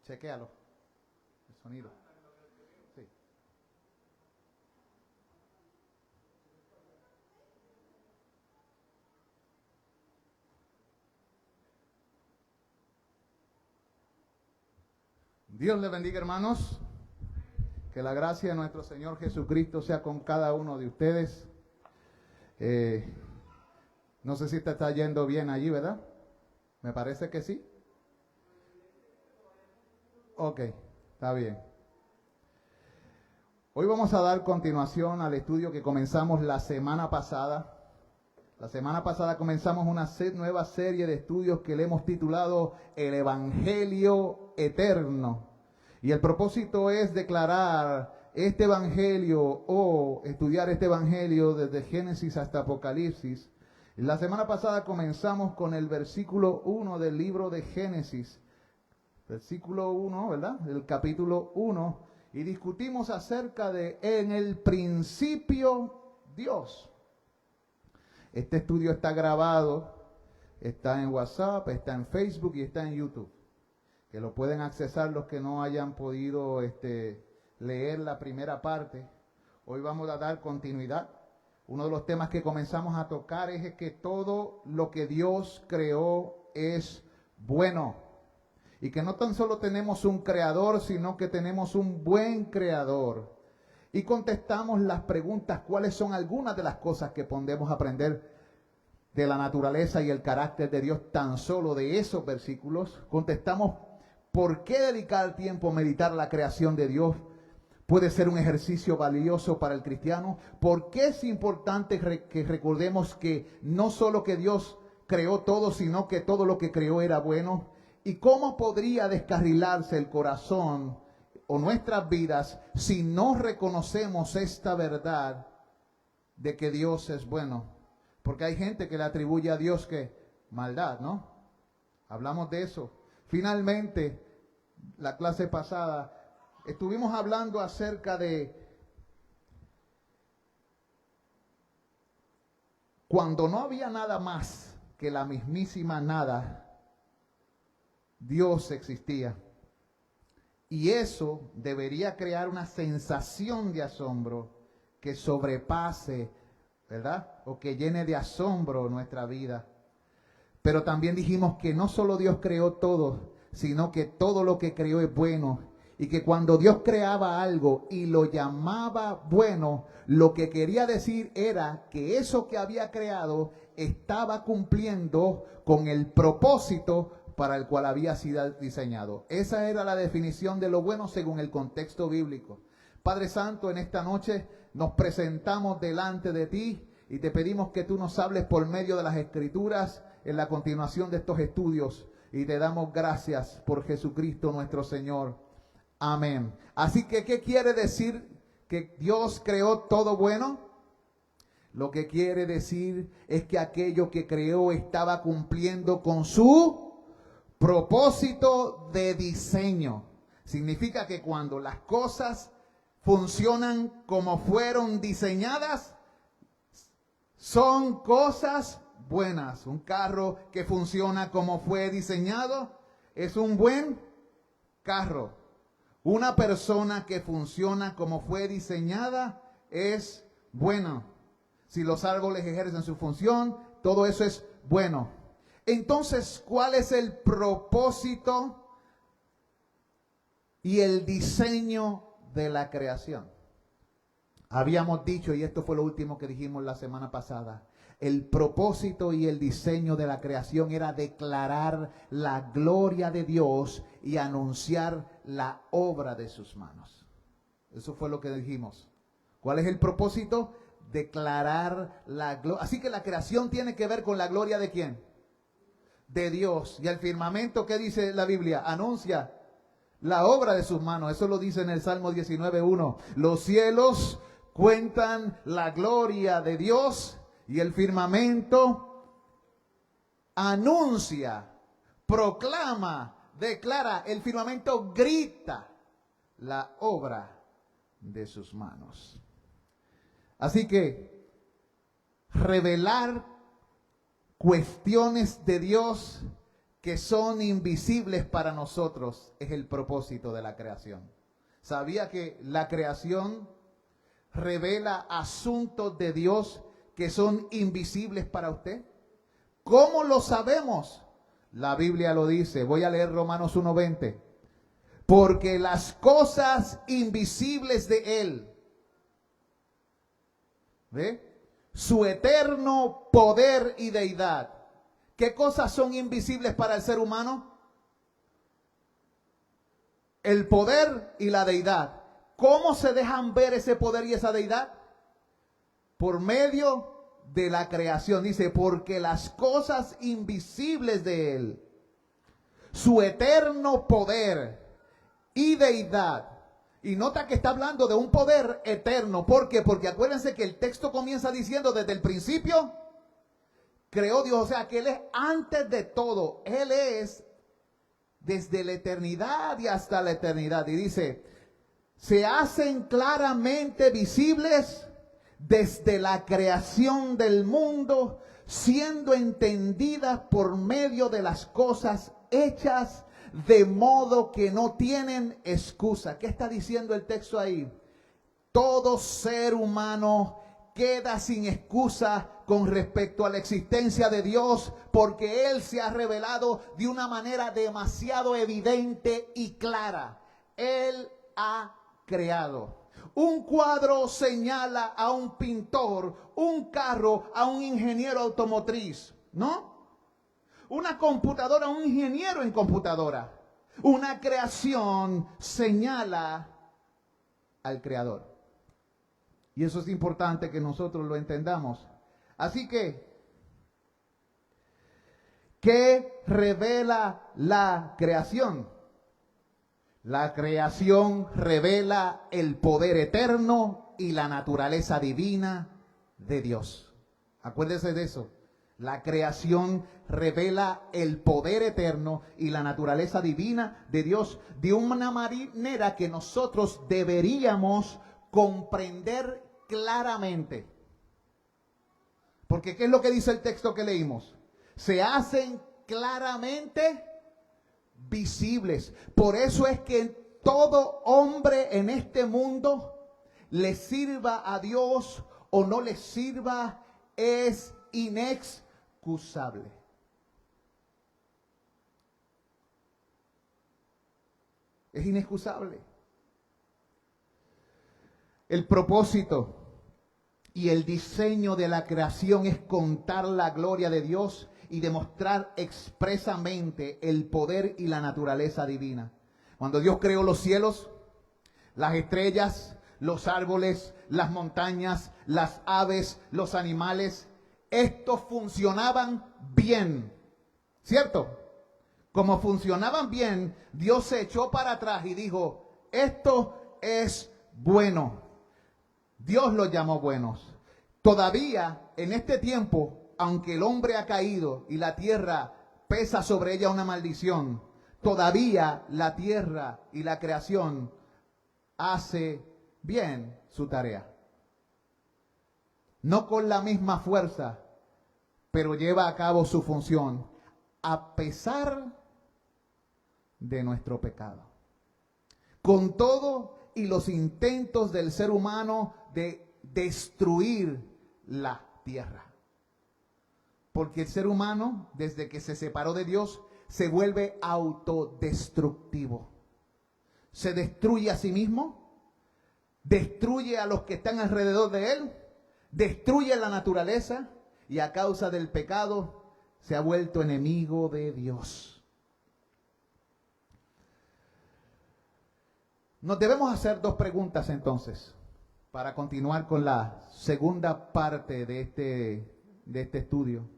Chequéalo. El sonido. Sí. Dios les bendiga, hermanos. Que la gracia de nuestro Señor Jesucristo sea con cada uno de ustedes. No sé si te está yendo bien allí, ¿verdad? Me parece que sí. Ok, está bien. Hoy vamos a dar continuación al estudio que comenzamos la semana pasada. La semana pasada comenzamos una nueva serie de estudios que le hemos titulado El Evangelio Eterno. Y el propósito es declarar este Evangelio o estudiar este Evangelio desde Génesis hasta Apocalipsis. La semana pasada comenzamos con el versículo 1 del libro de Génesis. Versículo 1, ¿verdad? Del capítulo 1. Y discutimos acerca de en el principio Dios. Este estudio está grabado, está en WhatsApp, está en Facebook y está en YouTube. Que lo pueden accesar los que no hayan podido leer la primera parte. Hoy vamos a dar continuidad. Uno de los temas que comenzamos a tocar es que todo lo que Dios creó es bueno. Y que no tan solo tenemos un creador, sino que tenemos un buen creador. Y contestamos las preguntas, ¿cuáles son algunas de las cosas que podemos aprender de la naturaleza y el carácter de Dios tan solo de esos versículos? Contestamos, ¿por qué dedicar tiempo a meditar la creación de Dios? Puede ser un ejercicio valioso para el cristiano. ¿Por qué es importante que recordemos que no solo que Dios creó todo, sino que todo lo que creó era bueno? ¿Y cómo podría descarrilarse el corazón o nuestras vidas si no reconocemos esta verdad de que Dios es bueno? Porque hay gente que le atribuye a Dios que maldad, ¿no? Hablamos de eso. Finalmente, la clase pasada, estuvimos hablando acerca de cuando no había nada más que la mismísima nada, Dios existía. Y eso debería crear una sensación de asombro que sobrepase, ¿verdad? O que llene de asombro nuestra vida. Pero también dijimos que no solo Dios creó todo, sino que todo lo que creó es bueno. Y que cuando Dios creaba algo y lo llamaba bueno, lo que quería decir era que eso que había creado estaba cumpliendo con el propósito para el cual había sido diseñado. Esa era la definición de lo bueno según el contexto bíblico. Padre Santo, en esta noche nos presentamos delante de ti y te pedimos que tú nos hables por medio de las Escrituras en la continuación de estos estudios. Y te damos gracias por Jesucristo nuestro Señor. Amén. Así que, ¿qué quiere decir que Dios creó todo bueno? Lo que quiere decir es que aquello que creó estaba cumpliendo con su propósito de diseño. Significa que cuando las cosas funcionan como fueron diseñadas, son cosas buenas. Un carro que funciona como fue diseñado es un buen carro. Una persona que funciona como fue diseñada es buena. Si los árboles ejercen su función, todo eso es bueno. Entonces, ¿cuál es el propósito y el diseño de la creación? Habíamos dicho, y esto fue lo último que dijimos la semana pasada, el propósito y el diseño de la creación era declarar la gloria de Dios y anunciar la obra de sus manos. Eso fue lo que dijimos. ¿Cuál es el propósito? Declarar la gloria. Así que la creación tiene que ver con la gloria ¿de quién? De Dios. Y el firmamento, ¿qué dice la Biblia? Anuncia la obra de sus manos. Eso lo dice en el Salmo 19:1. Los cielos cuentan la gloria de Dios y el firmamento anuncia, proclama, declara. El firmamento grita la obra de sus manos. Así que revelar cuestiones de Dios que son invisibles para nosotros es el propósito de la creación. ¿Sabía que la creación revela asuntos de Dios que son invisibles para usted? ¿Cómo lo sabemos? La Biblia lo dice. Voy a leer Romanos 1:20. Porque las cosas invisibles de Él, ¿ve? Su eterno poder y deidad. ¿Qué cosas son invisibles para el ser humano? El poder y la deidad. ¿Cómo se dejan ver ese poder y esa deidad? Por medio de la creación. Dice, porque las cosas invisibles de Él, su eterno poder y deidad. Y nota que está hablando de un poder eterno. ¿Por qué? Porque acuérdense que el texto comienza diciendo desde el principio creó Dios. O sea que Él es antes de todo. Él es desde la eternidad y hasta la eternidad. Y dice, se hacen claramente visibles desde la creación del mundo, siendo entendidas por medio de las cosas hechas, de modo que no tienen excusa. ¿Qué está diciendo el texto ahí? Todo ser humano queda sin excusa con respecto a la existencia de Dios, porque Él se ha revelado de una manera demasiado evidente y clara. Él ha creado. Un cuadro señala a un pintor, un carro a un ingeniero automotriz, ¿no? Una computadora a un ingeniero en computadora. Una creación señala al creador. Y eso es importante que nosotros lo entendamos. Así que, ¿qué revela la creación? La creación revela el poder eterno y la naturaleza divina de Dios. Acuérdese de eso. La creación revela el poder eterno y la naturaleza divina de Dios de una manera que nosotros deberíamos comprender claramente. Porque ¿qué es lo que dice el texto que leímos? Se hacen claramente visibles. Por eso es que todo hombre en este mundo, le sirva a Dios o no le sirva, es inexcusable. Es inexcusable. El propósito y el diseño de la creación es contar la gloria de Dios y demostrar expresamente el poder y la naturaleza divina. Cuando Dios creó los cielos, las estrellas, los árboles, las montañas, las aves, los animales, estos funcionaban bien, ¿cierto? Como funcionaban bien, Dios se echó para atrás y dijo, esto es bueno. Dios los llamó buenos. Todavía en este tiempo, aunque el hombre ha caído y la tierra pesa sobre ella una maldición, todavía la tierra y la creación hace bien su tarea. No con la misma fuerza, pero lleva a cabo su función, a pesar de nuestro pecado. Con todo y los intentos del ser humano de destruir la tierra. Porque el ser humano, desde que se separó de Dios, se vuelve autodestructivo. Se destruye a sí mismo, destruye a los que están alrededor de él, destruye la naturaleza y a causa del pecado se ha vuelto enemigo de Dios. Nos debemos hacer dos preguntas entonces, para continuar con la segunda parte de este estudio.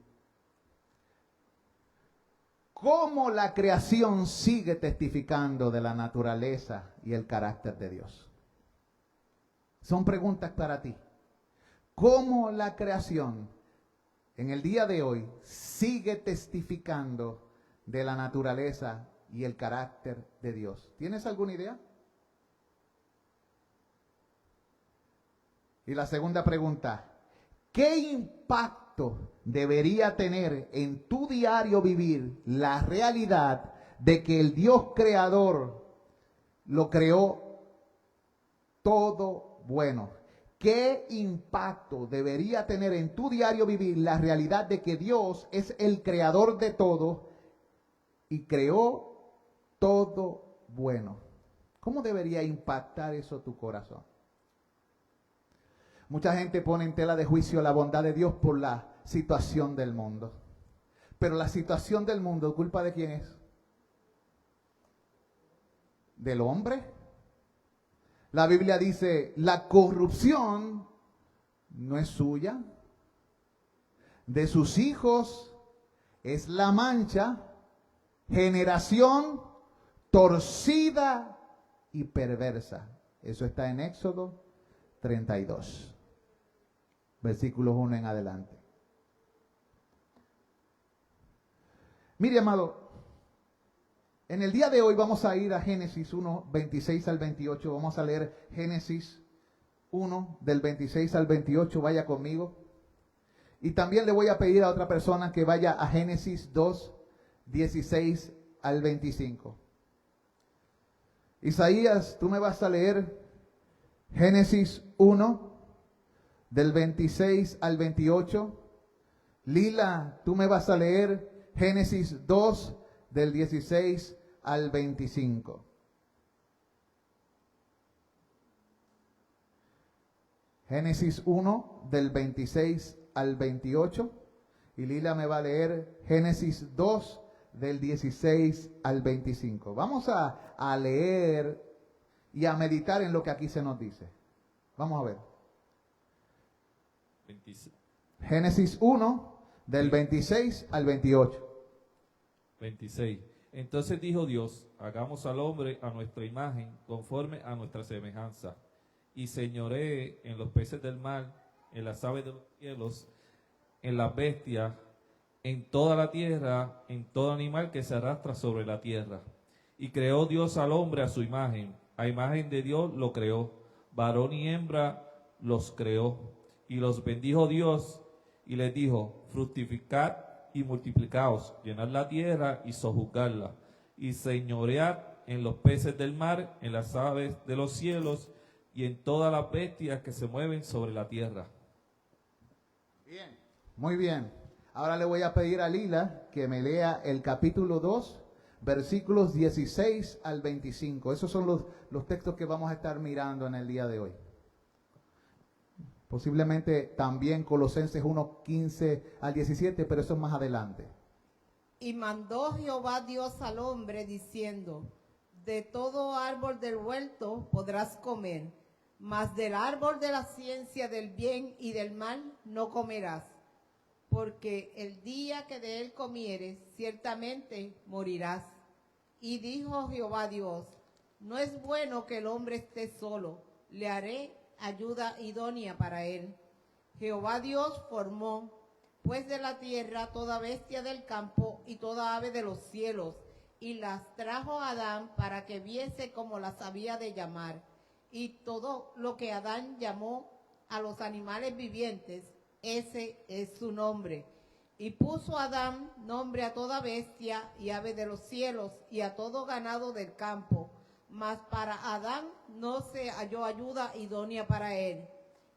¿Cómo la creación sigue testificando de la naturaleza y el carácter de Dios? Son preguntas para ti. ¿Cómo la creación en el día de hoy sigue testificando de la naturaleza y el carácter de Dios? ¿Tienes alguna idea? Y la segunda pregunta, ¿qué impacto impacto debería tener en tu diario vivir la realidad de que el Dios creador lo creó todo bueno? ¿Qué impacto debería tener en tu diario vivir la realidad de que Dios es el creador de todo y creó todo bueno? ¿Cómo debería impactar eso tu corazón? Mucha gente pone en tela de juicio la bondad de Dios por la situación del mundo. Pero la situación del mundo, ¿culpa de quién es? ¿Del hombre? La Biblia dice, la corrupción no es suya. De sus hijos es la mancha, generación torcida y perversa. Eso está en Éxodo 32. Versículos 1 en adelante. Mire, amado, en el día de hoy vamos a ir a Génesis 1, 26 al 28. Vamos a leer Génesis 1, del 26 al 28. Vaya conmigo. Y también le voy a pedir a otra persona que vaya a Génesis 2, 16 al 25. Isaías, tú me vas a leer Génesis 1, del 26 al 28. Lila, tú me vas a leer Génesis 2, del 16 al 25. Génesis 1, del 26 al 28. Y Lila me va a leer Génesis 2, del 16 al 25. Vamos a leer y a meditar en lo que aquí se nos dice. Vamos a ver. 26. Génesis 1, del 26 al 28. 26. Entonces dijo Dios, hagamos al hombre a nuestra imagen, conforme a nuestra semejanza, y señoree en los peces del mar, en las aves de los cielos, en las bestias, en toda la tierra, en todo animal que se arrastra sobre la tierra. Y creó Dios al hombre a su imagen, a imagen de Dios lo creó, varón y hembra los creó. Y los bendijo Dios y les dijo, fructificad y multiplicaos, llenad la tierra y sojuzgadla, y señoread en los peces del mar, en las aves de los cielos, y en todas las bestias que se mueven sobre la tierra. Bien. Muy bien. Ahora le voy a pedir a Lila que me lea el capítulo 2, versículos 16 al 25. Esos son los textos que vamos a estar mirando en el día de hoy. Posiblemente también Colosenses 1, 15 al 17, pero eso es más adelante. Y mandó Jehová Dios al hombre diciendo, de todo árbol del huerto podrás comer, mas del árbol de la ciencia del bien y del mal no comerás, porque el día que de él comieres, ciertamente morirás. Y dijo Jehová Dios, no es bueno que el hombre esté solo, le haré ayuda idónea para él. Jehová Dios formó pues de la tierra toda bestia del campo y toda ave de los cielos, y las trajo a Adán para que viese cómo las había de llamar. Y todo lo que Adán llamó a los animales vivientes, ese es su nombre. Y puso Adán nombre a toda bestia y ave de los cielos y a todo ganado del campo. Mas para Adán no se halló ayuda idónea para él.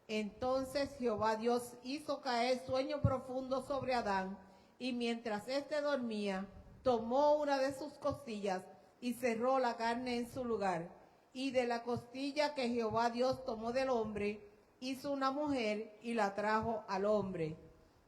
Entonces Jehová Dios hizo caer sueño profundo sobre Adán, y mientras éste dormía, tomó una de sus costillas y cerró la carne en su lugar. Y de la costilla que Jehová Dios tomó del hombre, hizo una mujer y la trajo al hombre.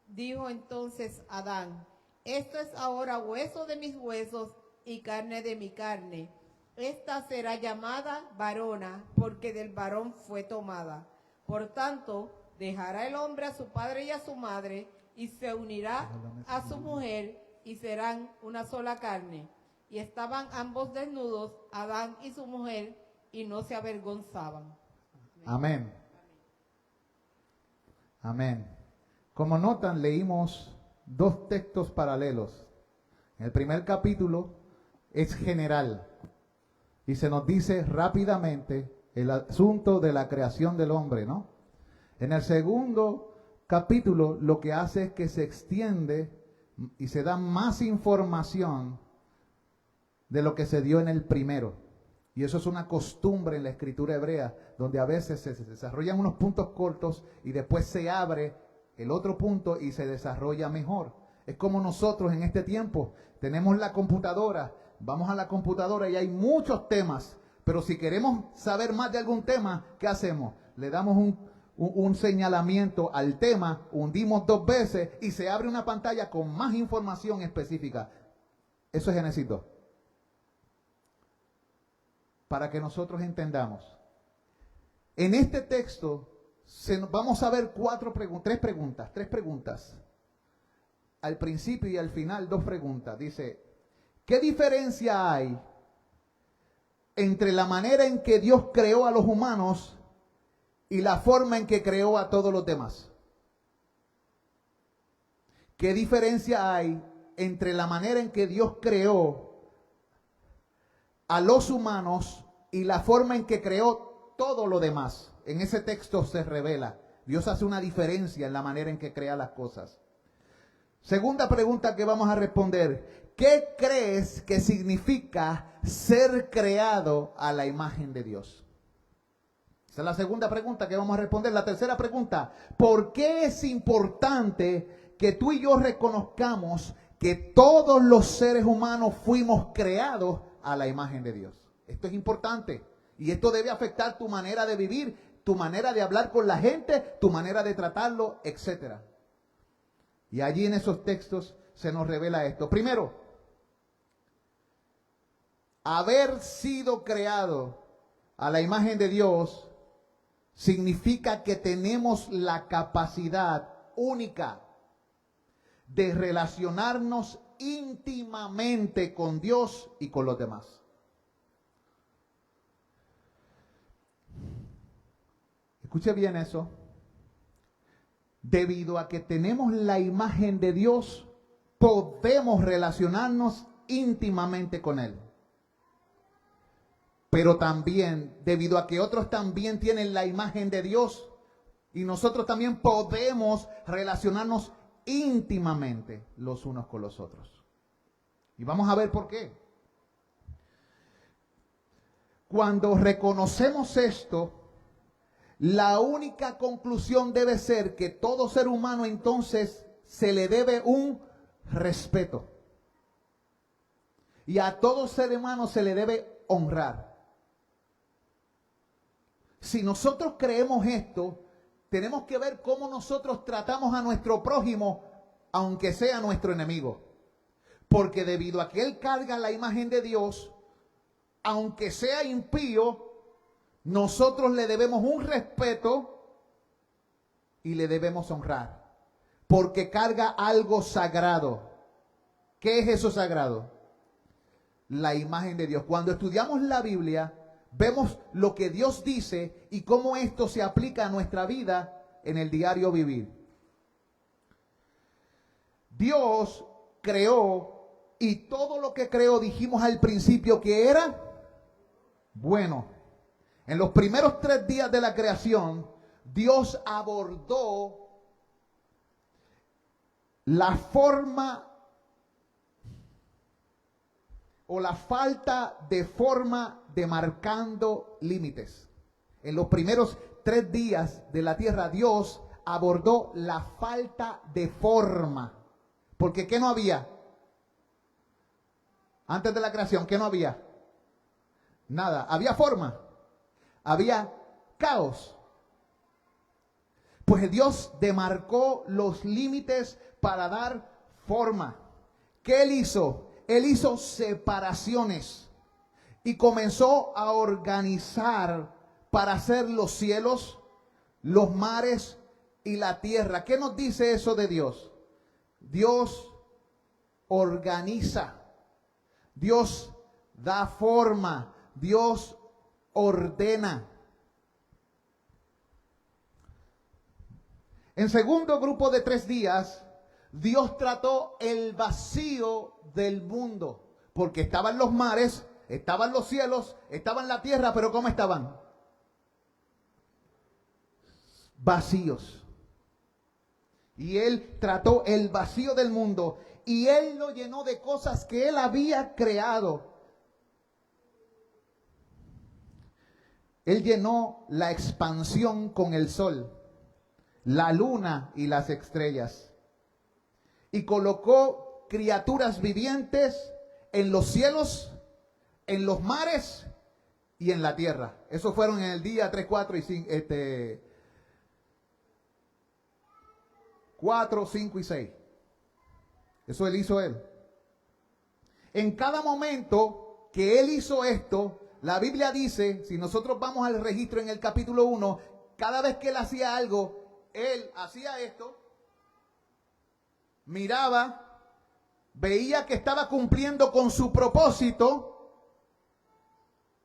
Dijo entonces Adán, esto es ahora hueso de mis huesos y carne de mi carne. Esta será llamada varona, porque del varón fue tomada. Por tanto, dejará el hombre a su padre y a su madre, y se unirá a su mujer, y serán una sola carne. Y estaban ambos desnudos, Adán y su mujer, y no se avergonzaban. Amén. Amén. Como notan, leímos dos textos paralelos. En el primer capítulo es general y se nos dice rápidamente el asunto de la creación del hombre, ¿no? En el segundo capítulo lo que hace es que se extiende y se da más información de lo que se dio en el primero. Y eso es una costumbre en la escritura hebrea, donde a veces se desarrollan unos puntos cortos y después se abre el otro punto y se desarrolla mejor. Es como nosotros en este tiempo tenemos la computadora, vamos a la computadora y hay muchos temas, pero si queremos saber más de algún tema, ¿qué hacemos? Le damos un señalamiento al tema, hundimos 2 veces y se abre una pantalla con más información específica. Eso es Génesis 2. Para que nosotros entendamos. En este texto vamos a ver tres preguntas. Al principio y al final 2 preguntas. Dice, ¿qué diferencia hay entre la manera en que Dios creó a los humanos y la forma en que creó a todos los demás? ¿Qué diferencia hay entre la manera en que Dios creó a los humanos y la forma en que creó todo lo demás? En ese texto se revela. Dios hace una diferencia en la manera en que crea las cosas. Segunda pregunta que vamos a responder. ¿Qué crees que significa ser creado a la imagen de Dios? Esa es la segunda pregunta que vamos a responder. La tercera pregunta. ¿Por qué es importante que tú y yo reconozcamos que todos los seres humanos fuimos creados a la imagen de Dios? Esto es importante y esto debe afectar tu manera de vivir, tu manera de hablar con la gente, tu manera de tratarlo, etc. Y allí en esos textos se nos revela esto. Primero, haber sido creado a la imagen de Dios significa que tenemos la capacidad única de relacionarnos íntimamente con Dios y con los demás. Escuche bien eso. Debido a que tenemos la imagen de Dios, podemos relacionarnos íntimamente con Él. Pero también, debido a que otros también tienen la imagen de Dios, y nosotros también podemos relacionarnos íntimamente los unos con los otros. Y vamos a ver por qué. Cuando reconocemos esto, la única conclusión debe ser que todo ser humano entonces se le debe un respeto. Y a todo ser humano se le debe honrar. Si nosotros creemos esto, tenemos que ver cómo nosotros tratamos a nuestro prójimo, aunque sea nuestro enemigo. Porque debido a que él carga la imagen de Dios, aunque sea impío, nosotros le debemos un respeto y le debemos honrar. Porque carga algo sagrado. ¿Qué es eso sagrado? La imagen de Dios. Cuando estudiamos la Biblia, vemos lo que Dios dice y cómo esto se aplica a nuestra vida en el diario vivir. Dios creó y todo lo que creó dijimos al principio que era bueno. En los primeros 3 días de la creación, Dios abordó la forma o la falta de forma demarcando límites. En los primeros 3 días de la tierra, Dios abordó la falta de forma. Porque ¿qué no había? Antes de la creación, ¿qué no había? Nada. ¿Había forma? Había caos. Pues Dios demarcó los límites para dar forma. ¿Qué Él hizo? Él hizo separaciones y comenzó a organizar para hacer los cielos, los mares y la tierra. ¿Qué nos dice eso de Dios? Dios organiza, Dios da forma, Dios ordena. En segundo grupo de 3 días, Dios trató el vacío del mundo, porque estaban los mares, estaban los cielos, estaban la tierra, pero ¿cómo estaban? Vacíos. y Él trató el vacío del mundo y Él lo llenó de cosas que Él había creado. Él llenó la expansión con el sol, la luna y las estrellas. Y colocó criaturas vivientes en los cielos, en los mares y en la tierra. Eso fueron en el día 3, 4 y 5, 4, 5 y 6. Eso Él hizo Él. En cada momento que Él hizo esto, la Biblia dice, si nosotros vamos al registro en el capítulo 1, cada vez que Él hacía algo, Él hacía esto, miraba, veía que estaba cumpliendo con su propósito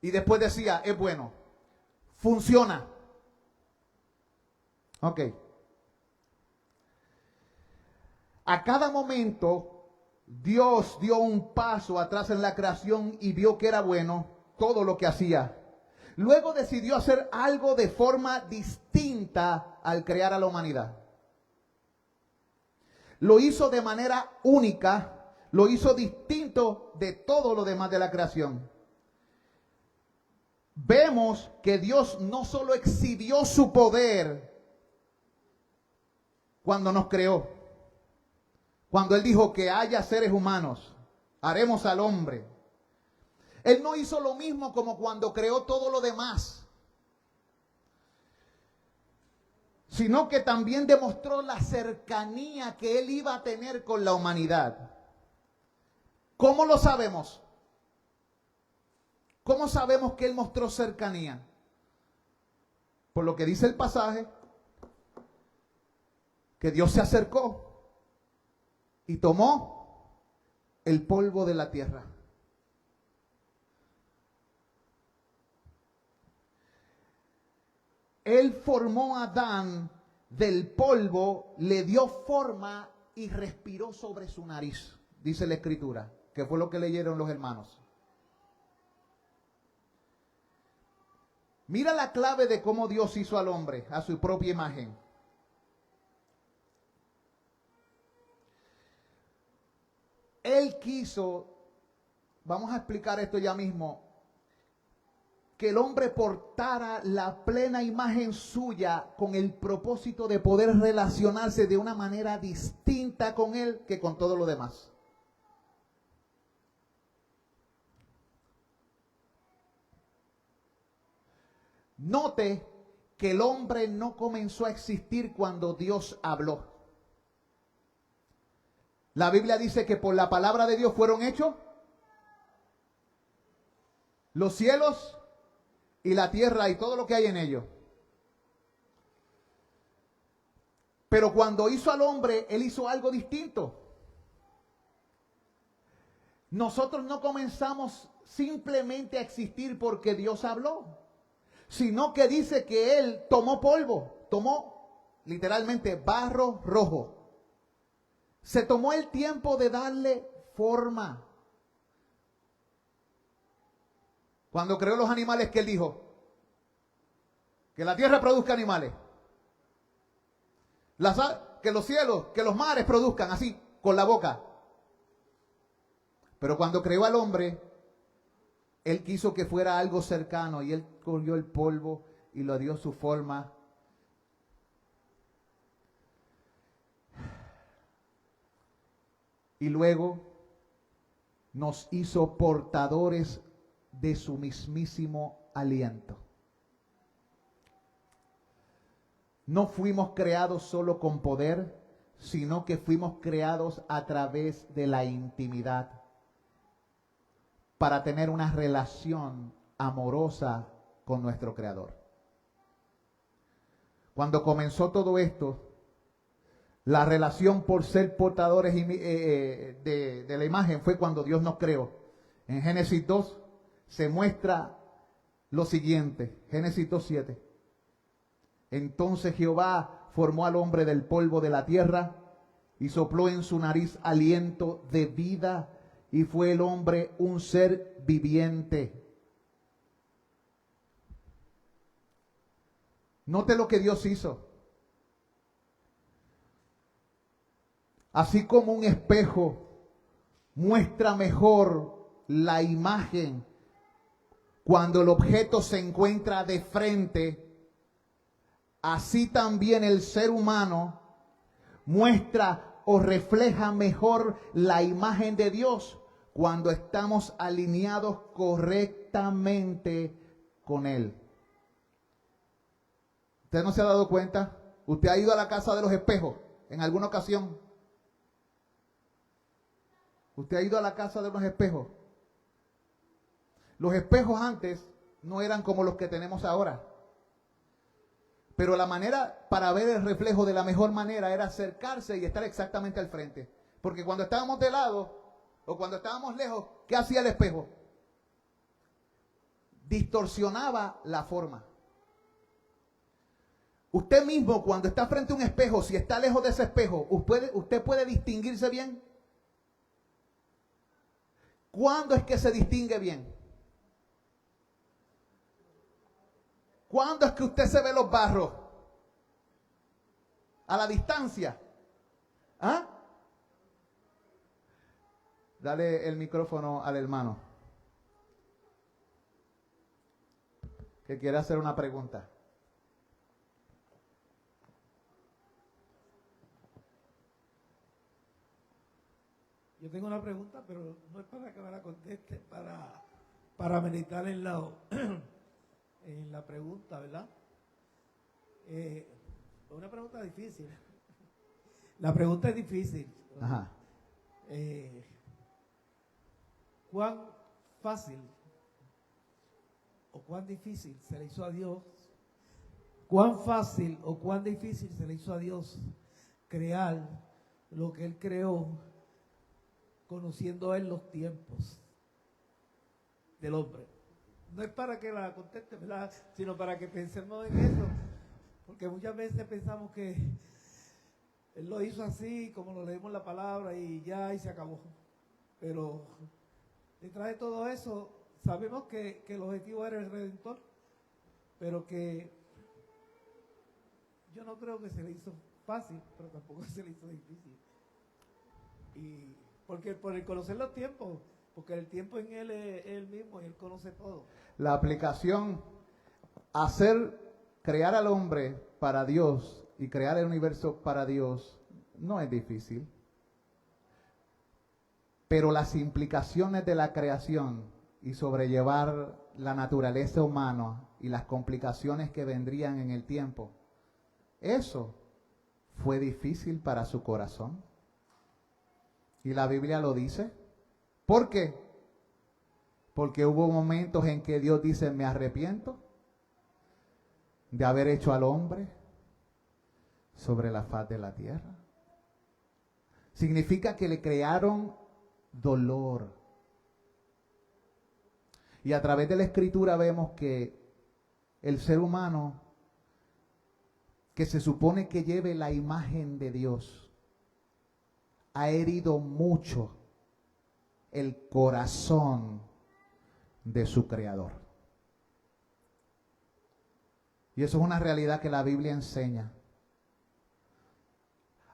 y después decía, es bueno, funciona. Ok. A cada momento, Dios dio un paso atrás en la creación y vio que era bueno todo lo que hacía. Luego decidió hacer algo de forma distinta al crear a la humanidad. Lo hizo de manera única, lo hizo distinto de todo lo demás de la creación. Vemos que Dios no solo exhibió su poder cuando nos creó, cuando Él dijo que haya seres humanos, haremos al hombre. Él no hizo lo mismo como cuando creó todo lo demás, sino que también demostró la cercanía que Él iba a tener con la humanidad. ¿Cómo lo sabemos? ¿Cómo sabemos que Él mostró cercanía? Por lo que dice el pasaje, que Dios se acercó y tomó el polvo de la tierra. Él formó a Adán del polvo, le dio forma y respiró sobre su nariz, dice la Escritura, que fue lo que leyeron los hermanos. Mira la clave de cómo Dios hizo al hombre a su propia imagen. Él quiso, vamos a explicar esto ya mismo, que el hombre portara la plena imagen suya con el propósito de poder relacionarse de una manera distinta con Él que con todo lo demás. Note que el hombre no comenzó a existir cuando Dios habló. La Biblia dice que por la palabra de Dios fueron hechos los cielos y la tierra y todo lo que hay en ellos. Pero cuando hizo al hombre, Él hizo algo distinto. Nosotros no comenzamos simplemente a existir porque Dios habló, sino que dice que Él tomó polvo, tomó literalmente barro rojo. Se tomó el tiempo de darle forma. Cuando creó los animales, ¿qué Él dijo? Que la tierra produzca animales. Que los cielos, que los mares produzcan así, con la boca. Pero cuando creó al hombre, Él quiso que fuera algo cercano y Él cogió el polvo y lo dio su forma. Y luego nos hizo portadores de su mismísimo aliento. No fuimos creados solo con poder, sino que fuimos creados a través de la intimidad para tener una relación amorosa con nuestro Creador. Cuando comenzó todo esto, la relación por ser portadores de la imagen fue cuando Dios nos creó. En Génesis 2 se muestra lo siguiente, Génesis 2:7. Entonces Jehová formó al hombre del polvo de la tierra y sopló en su nariz aliento de vida y fue el hombre un ser viviente. Note lo que Dios hizo. Así como un espejo muestra mejor la imagen cuando el objeto se encuentra de frente, así también el ser humano muestra o refleja mejor la imagen de Dios cuando estamos alineados correctamente con Él. ¿Usted no se ha dado cuenta? ¿Usted ha ido a la casa de los espejos en alguna ocasión? ¿Usted ha ido a la casa de los espejos? Los espejos antes no eran como los que tenemos ahora. Pero la manera para ver el reflejo de la mejor manera era acercarse y estar exactamente al frente. Porque cuando estábamos de lado o cuando estábamos lejos, ¿qué hacía el espejo? Distorsionaba la forma. Usted mismo cuando está frente a un espejo, si está lejos de ese espejo, usted puede distinguirse bien. ¿Cuándo es que se distingue bien? ¿Cuándo es que usted se ve los barros? A la distancia. ¿Ah? Dale el micrófono al hermano que quiere hacer una pregunta. Yo tengo una pregunta, pero no es para que me la conteste, para meditar en la pregunta, ¿verdad? Una pregunta difícil. La pregunta es difícil. Ajá. ¿Cuán fácil o cuán difícil se le hizo a Dios? ¿Cuán fácil o cuán difícil se le hizo a Dios crear lo que Él creó, conociendo Él los tiempos del hombre? No es para que la conteste, ¿verdad?, sino para que pensemos en eso, porque muchas veces pensamos que Él lo hizo así, como lo leemos en la palabra, y ya, y se acabó. Pero detrás de todo eso, sabemos que el objetivo era el Redentor, pero que yo no creo que se le hizo fácil, pero tampoco se le hizo difícil. Y porque por el conocer los tiempos, porque el tiempo en Él es Él mismo y Él conoce todo. La aplicación, crear al hombre para Dios y crear el universo para Dios no es difícil. Pero las implicaciones de la creación y sobrellevar la naturaleza humana y las complicaciones que vendrían en el tiempo, eso fue difícil para su corazón. Y la Biblia lo dice. ¿Por qué? Porque hubo momentos en que Dios dice, me arrepiento de haber hecho al hombre sobre la faz de la tierra. Significa que le crearon dolor. Y a través de la Escritura vemos que el ser humano, que se supone que lleve la imagen de Dios, ha herido mucho el corazón de su Creador. Y eso es una realidad que la Biblia enseña.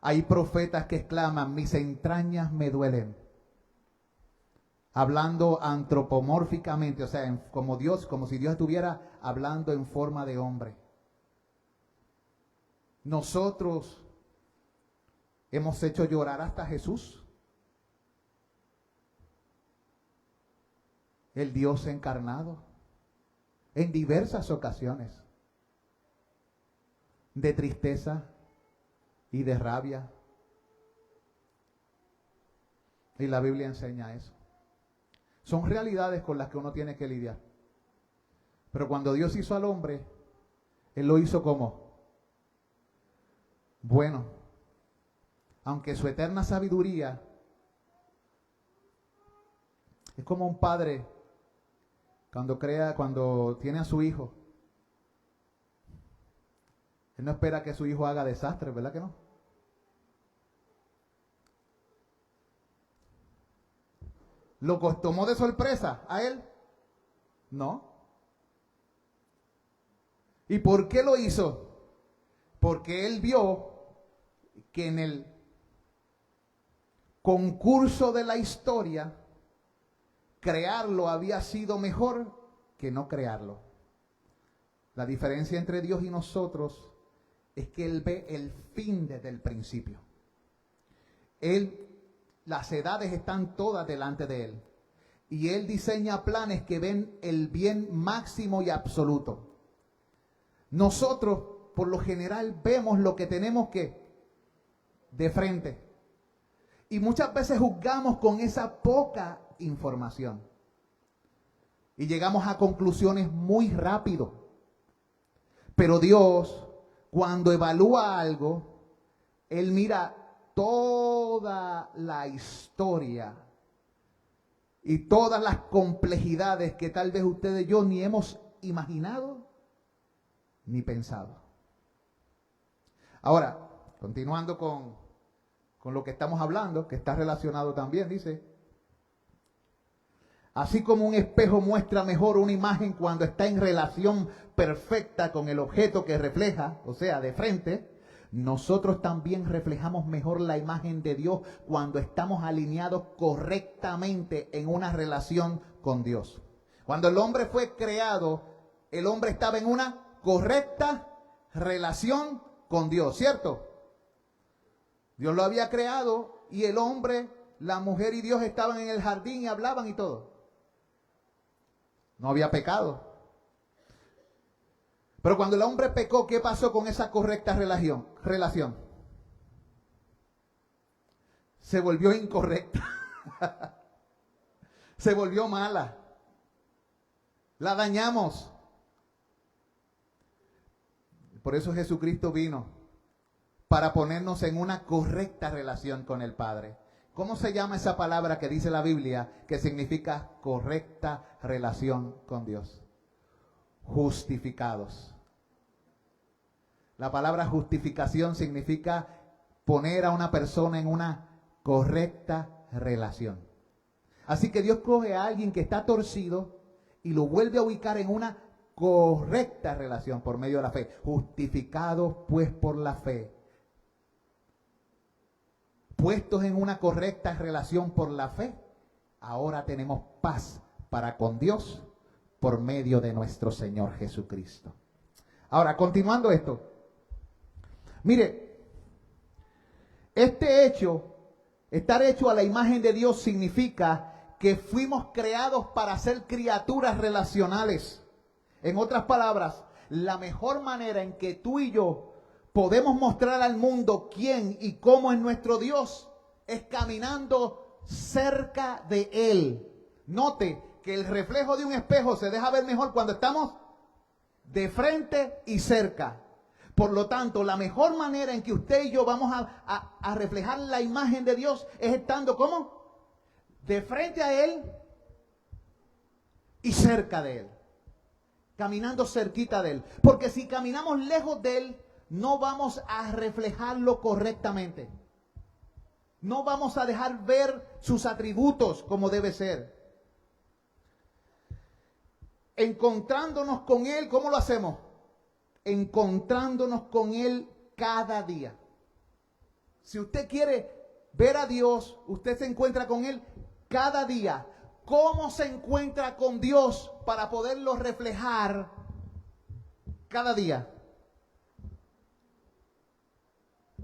Hay profetas que exclaman, mis entrañas me duelen. Hablando antropomórficamente, o sea, como si Dios estuviera hablando en forma de hombre. Nosotros hemos hecho llorar hasta Jesús, el Dios encarnado, en diversas ocasiones, de tristeza y de rabia. Y la Biblia enseña eso. Son realidades con las que uno tiene que lidiar. Pero cuando Dios hizo al hombre, Él lo hizo como bueno. Aunque su eterna sabiduría es como un padre cuando tiene a su hijo. Él no espera que su hijo haga desastres, ¿verdad que no? ¿Lo tomó de sorpresa a él? No. ¿Y por qué lo hizo? Porque él vio que en el concurso de la historia, crearlo había sido mejor que no crearlo. La diferencia entre Dios y nosotros es que Él ve el fin desde el principio. Las edades están todas delante de Él. Y Él diseña planes que ven el bien máximo y absoluto. Nosotros, por lo general, vemos lo que tenemos que de frente. Y muchas veces juzgamos con esa poca información. Y llegamos a conclusiones muy rápido. Pero Dios, cuando evalúa algo, Él mira toda la historia y todas las complejidades que tal vez ustedes y yo ni hemos imaginado ni pensado. Ahora, continuando con lo que estamos hablando, que está relacionado también, dice: así como un espejo muestra mejor una imagen cuando está en relación perfecta con el objeto que refleja, o sea, de frente, nosotros también reflejamos mejor la imagen de Dios cuando estamos alineados correctamente en una relación con Dios. Cuando el hombre fue creado, el hombre estaba en una correcta relación con Dios, ¿cierto? Dios lo había creado y el hombre, la mujer y Dios estaban en el jardín y hablaban y todo. No había pecado. Pero cuando el hombre pecó, ¿qué pasó con esa correcta relación? Se volvió incorrecta. Se volvió mala. La dañamos. Por eso Jesucristo vino, para ponernos en una correcta relación con el Padre. ¿Cómo se llama esa palabra que dice la Biblia que significa correcta relación con Dios? Justificados. La palabra justificación significa poner a una persona en una correcta relación. Así que Dios coge a alguien que está torcido y lo vuelve a ubicar en una correcta relación por medio de la fe. Justificados pues por la fe, puestos en una correcta relación por la fe, ahora tenemos paz para con Dios por medio de nuestro Señor Jesucristo. Ahora, continuando esto, mire, este hecho, estar hecho a la imagen de Dios, significa que fuimos creados para ser criaturas relacionales. En otras palabras, la mejor manera en que tú y yo podemos mostrar al mundo quién y cómo es nuestro Dios es caminando cerca de Él. Note que el reflejo de un espejo se deja ver mejor cuando estamos de frente y cerca. Por lo tanto, la mejor manera en que usted y yo vamos a reflejar la imagen de Dios es estando ¿cómo? De frente a Él y cerca de Él. Caminando cerquita de Él. Porque si caminamos lejos de Él, no vamos a reflejarlo correctamente. No vamos a dejar ver sus atributos como debe ser. Encontrándonos con Él, ¿cómo lo hacemos? Encontrándonos con Él cada día. Si usted quiere ver a Dios, usted se encuentra con Él cada día. ¿Cómo se encuentra con Dios para poderlo reflejar cada día?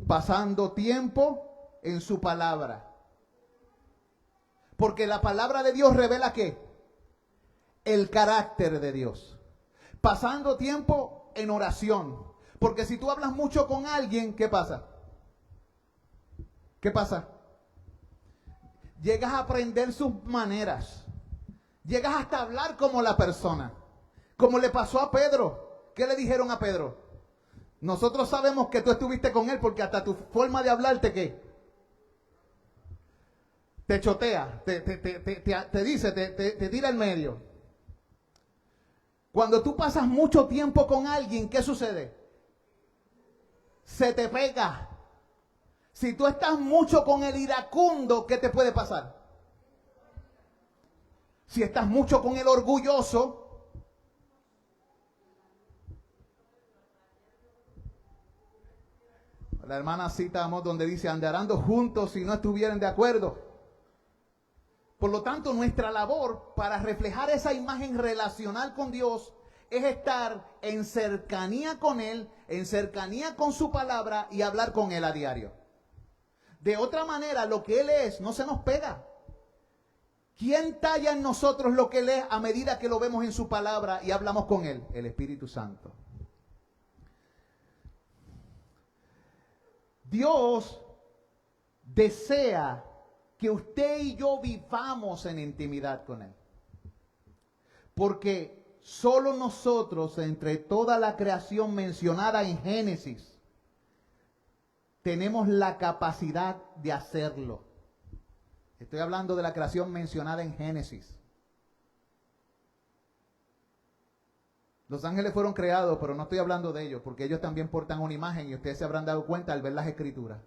Pasando tiempo en su palabra. Porque la palabra de Dios revela ¿qué? El carácter de Dios. Pasando tiempo en oración. Porque si tú hablas mucho con alguien, ¿qué pasa? ¿Qué pasa? Llegas a aprender sus maneras. Llegas hasta hablar como la persona. Como le pasó a Pedro. ¿Qué le dijeron a Pedro? Nosotros sabemos que tú estuviste con él porque hasta tu forma de hablarte, ¿qué? Te chotea, te dice, te tira en medio. Cuando tú pasas mucho tiempo con alguien, ¿qué sucede? Se te pega. Si tú estás mucho con el iracundo, ¿qué te puede pasar? Si estás mucho con el orgulloso, La hermana cita Amós donde dice, andarán dos juntos si no estuvieran de acuerdo. Por lo tanto, nuestra labor para reflejar esa imagen relacional con Dios es estar en cercanía con Él, en cercanía con su palabra y hablar con Él a diario. De otra manera, lo que Él es no se nos pega. ¿Quién talla en nosotros lo que Él es a medida que lo vemos en su palabra y hablamos con Él? El Espíritu Santo. Dios desea que usted y yo vivamos en intimidad con Él. Porque solo nosotros, entre toda la creación mencionada en Génesis, tenemos la capacidad de hacerlo. Estoy hablando de la creación mencionada en Génesis. Los ángeles fueron creados, pero no estoy hablando de ellos, porque ellos también portan una imagen y ustedes se habrán dado cuenta al ver las escrituras.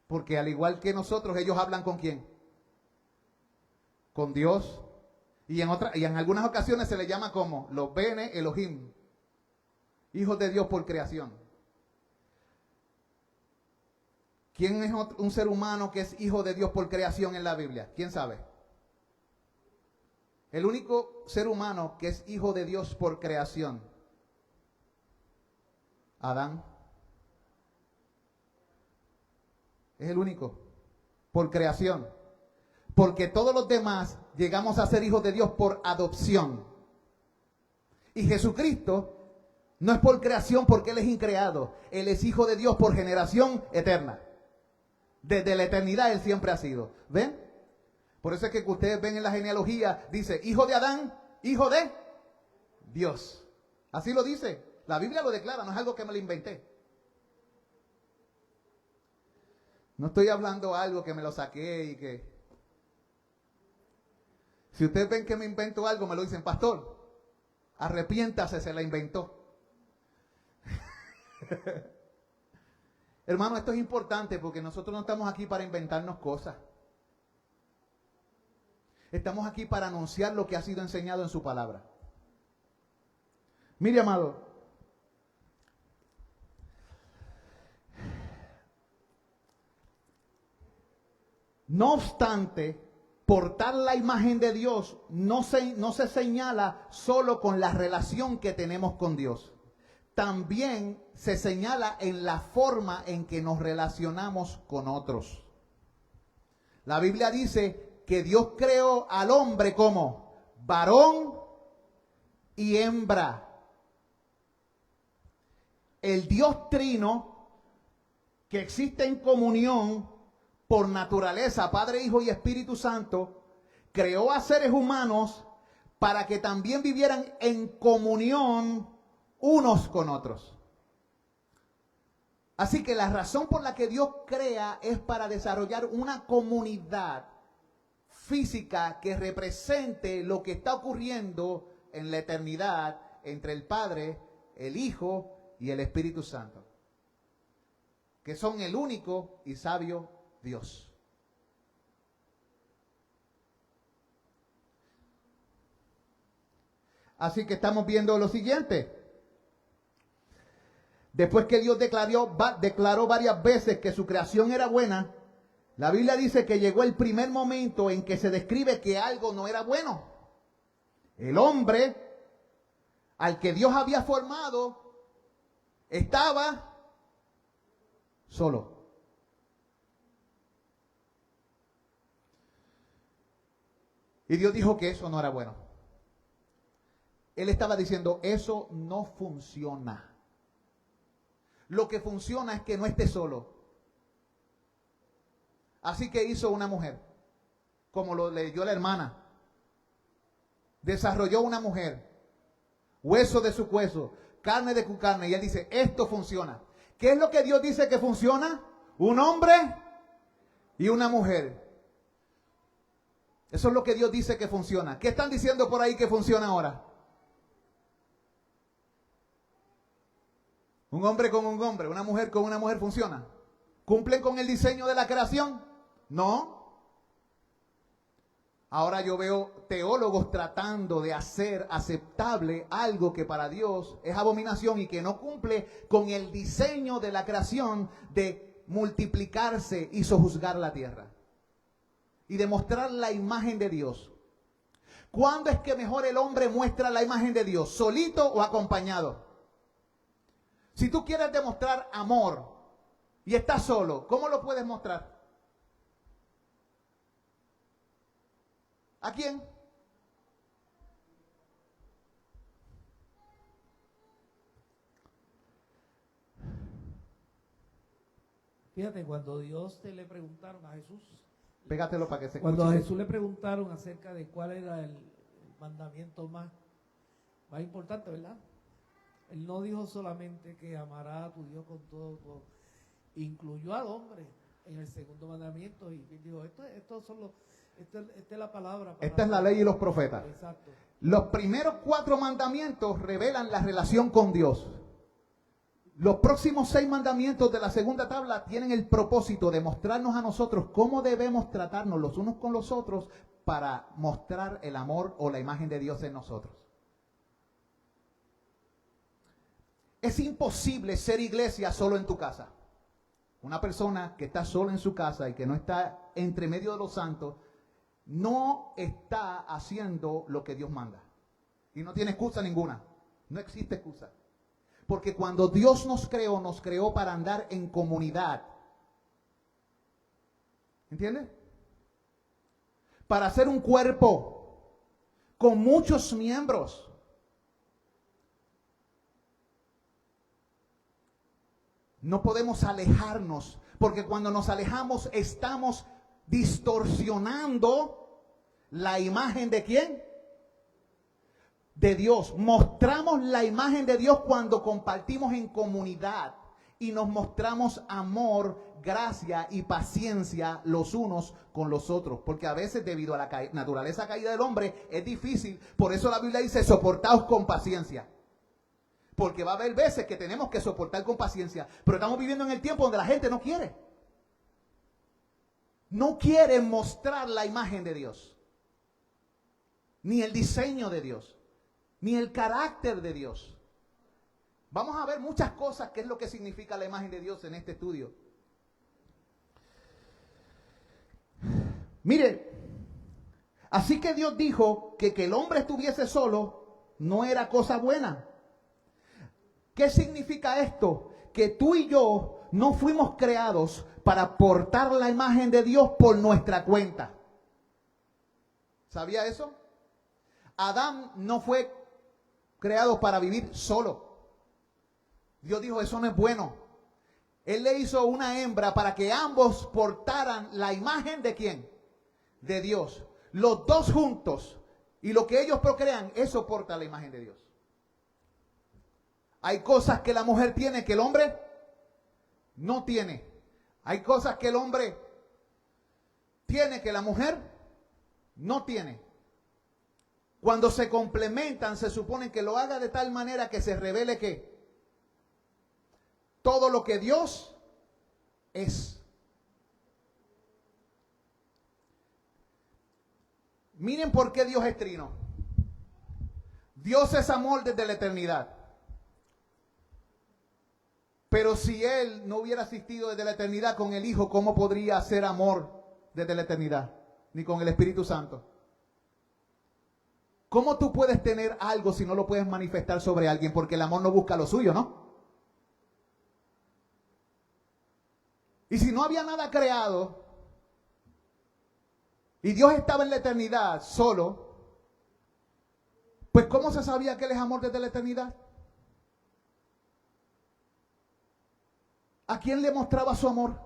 Porque al igual que nosotros, ellos hablan ¿con quién? Con Dios. Y en algunas ocasiones se les llama como los Bene Elohim, hijos de Dios por creación. ¿Quién es un ser humano que es hijo de Dios por creación en la Biblia? ¿Quién sabe? El único ser humano que es hijo de Dios por creación. Adán. Es el único. Por creación. Porque todos los demás llegamos a ser hijos de Dios por adopción. Y Jesucristo no es por creación porque Él es increado. Él es hijo de Dios por generación eterna. Desde la eternidad Él siempre ha sido. ¿Ven? Por eso es que ustedes ven en la genealogía, dice, hijo de Adán, hijo de Dios. Así lo dice. La Biblia lo declara, no es algo que me lo inventé. No estoy hablando algo que me lo saqué y que... Si ustedes ven que me invento algo, me lo dicen, pastor, arrepiéntase, se la inventó. Hermano, esto es importante porque nosotros no estamos aquí para inventarnos cosas. Estamos aquí para anunciar lo que ha sido enseñado en su palabra. Mire, amado, no obstante, portar la imagen de Dios no se señala solo con la relación que tenemos con Dios. También se señala en la forma en que nos relacionamos con otros. La Biblia dice que Dios creó al hombre como varón y hembra. El Dios trino que existe en comunión por naturaleza, Padre, Hijo y Espíritu Santo, creó a seres humanos para que también vivieran en comunión unos con otros. Así que la razón por la que Dios crea es para desarrollar una comunidad física que represente lo que está ocurriendo en la eternidad entre el Padre, el Hijo y el Espíritu Santo, que son el único y sabio Dios. Así que estamos viendo lo siguiente. Después que Dios declaró varias veces que su creación era buena, la Biblia dice que llegó el primer momento en que se describe que algo no era bueno. El hombre al que Dios había formado estaba solo. Y Dios dijo que eso no era bueno. Él estaba diciendo, eso no funciona. Lo que funciona es que no esté solo. Así que hizo una mujer, como lo leyó la hermana. Desarrolló una mujer, hueso de su hueso, carne de su carne. Y él dice, esto funciona. ¿Qué es lo que Dios dice que funciona? Un hombre y una mujer. Eso es lo que Dios dice que funciona. ¿Qué están diciendo por ahí que funciona ahora? Un hombre con un hombre, una mujer con una mujer funciona. ¿Cumplen con el diseño de la creación? No. Ahora yo veo teólogos tratando de hacer aceptable algo que para Dios es abominación y que no cumple con el diseño de la creación de multiplicarse y sojuzgar la tierra y demostrar la imagen de Dios. ¿Cuándo es que mejor el hombre muestra la imagen de Dios? ¿Solito o acompañado? Si tú quieres demostrar amor y estás solo, ¿cómo lo puedes mostrar? ¿A quién? Fíjate, cuando Dios le preguntaron a Jesús, Pégatelo para que se cuando a escuche. Jesús le preguntaron acerca de cuál era el mandamiento más importante, ¿verdad? Él no dijo solamente que amará a tu Dios con todo, incluyó al hombre en el segundo mandamiento y dijo, esta es la palabra. Esta es la ley y los profetas. Exacto. Los primeros 4 mandamientos revelan la relación con Dios. Los próximos 6 mandamientos de la segunda tabla tienen el propósito de mostrarnos a nosotros cómo debemos tratarnos los unos con los otros para mostrar el amor o la imagen de Dios en nosotros. Es imposible ser iglesia solo en tu casa. Una persona que está sola en su casa y que no está entre medio de los santos, no está haciendo lo que Dios manda. Y no tiene excusa ninguna. No existe excusa. Porque cuando Dios nos creó para andar en comunidad. ¿Entiendes? Para ser un cuerpo con muchos miembros. No podemos alejarnos, porque cuando nos alejamos estamos distorsionando la imagen de ¿quién? De Dios. Mostramos la imagen de Dios cuando compartimos en comunidad y nos mostramos amor, gracia y paciencia los unos con los otros. Porque a veces debido a la naturaleza caída del hombre es difícil. Por eso la Biblia dice, soportaos con paciencia. Porque va a haber veces que tenemos que soportar con paciencia. Pero estamos viviendo en el tiempo donde la gente no quiere. No quiere mostrar la imagen de Dios. Ni el diseño de Dios. Ni el carácter de Dios. Vamos a ver muchas cosas que es lo que significa la imagen de Dios en este estudio. Mire, así que Dios dijo que el hombre estuviese solo no era cosa buena. ¿Qué significa esto? Que tú y yo no fuimos creados para portar la imagen de Dios por nuestra cuenta. ¿Sabía eso? Adán no fue creado para vivir solo. Dios dijo, eso no es bueno. Él le hizo una hembra para que ambos portaran la imagen de ¿quién? De Dios. Los dos juntos. Y lo que ellos procrean, eso porta la imagen de Dios. Hay cosas que la mujer tiene que el hombre no tiene. Hay cosas que el hombre tiene que la mujer no tiene. Cuando se complementan, se supone que lo haga de tal manera que se revele que todo lo que Dios es. Miren por qué Dios es trino. Dios es amor desde la eternidad. Pero si Él no hubiera existido desde la eternidad con el Hijo, ¿cómo podría ser amor desde la eternidad? Ni con el Espíritu Santo. ¿Cómo tú puedes tener algo si no lo puedes manifestar sobre alguien? Porque el amor no busca lo suyo, ¿no? Y si no había nada creado y Dios estaba en la eternidad solo, pues ¿cómo se sabía que Él es amor desde la eternidad? ¿A quién le mostraba su amor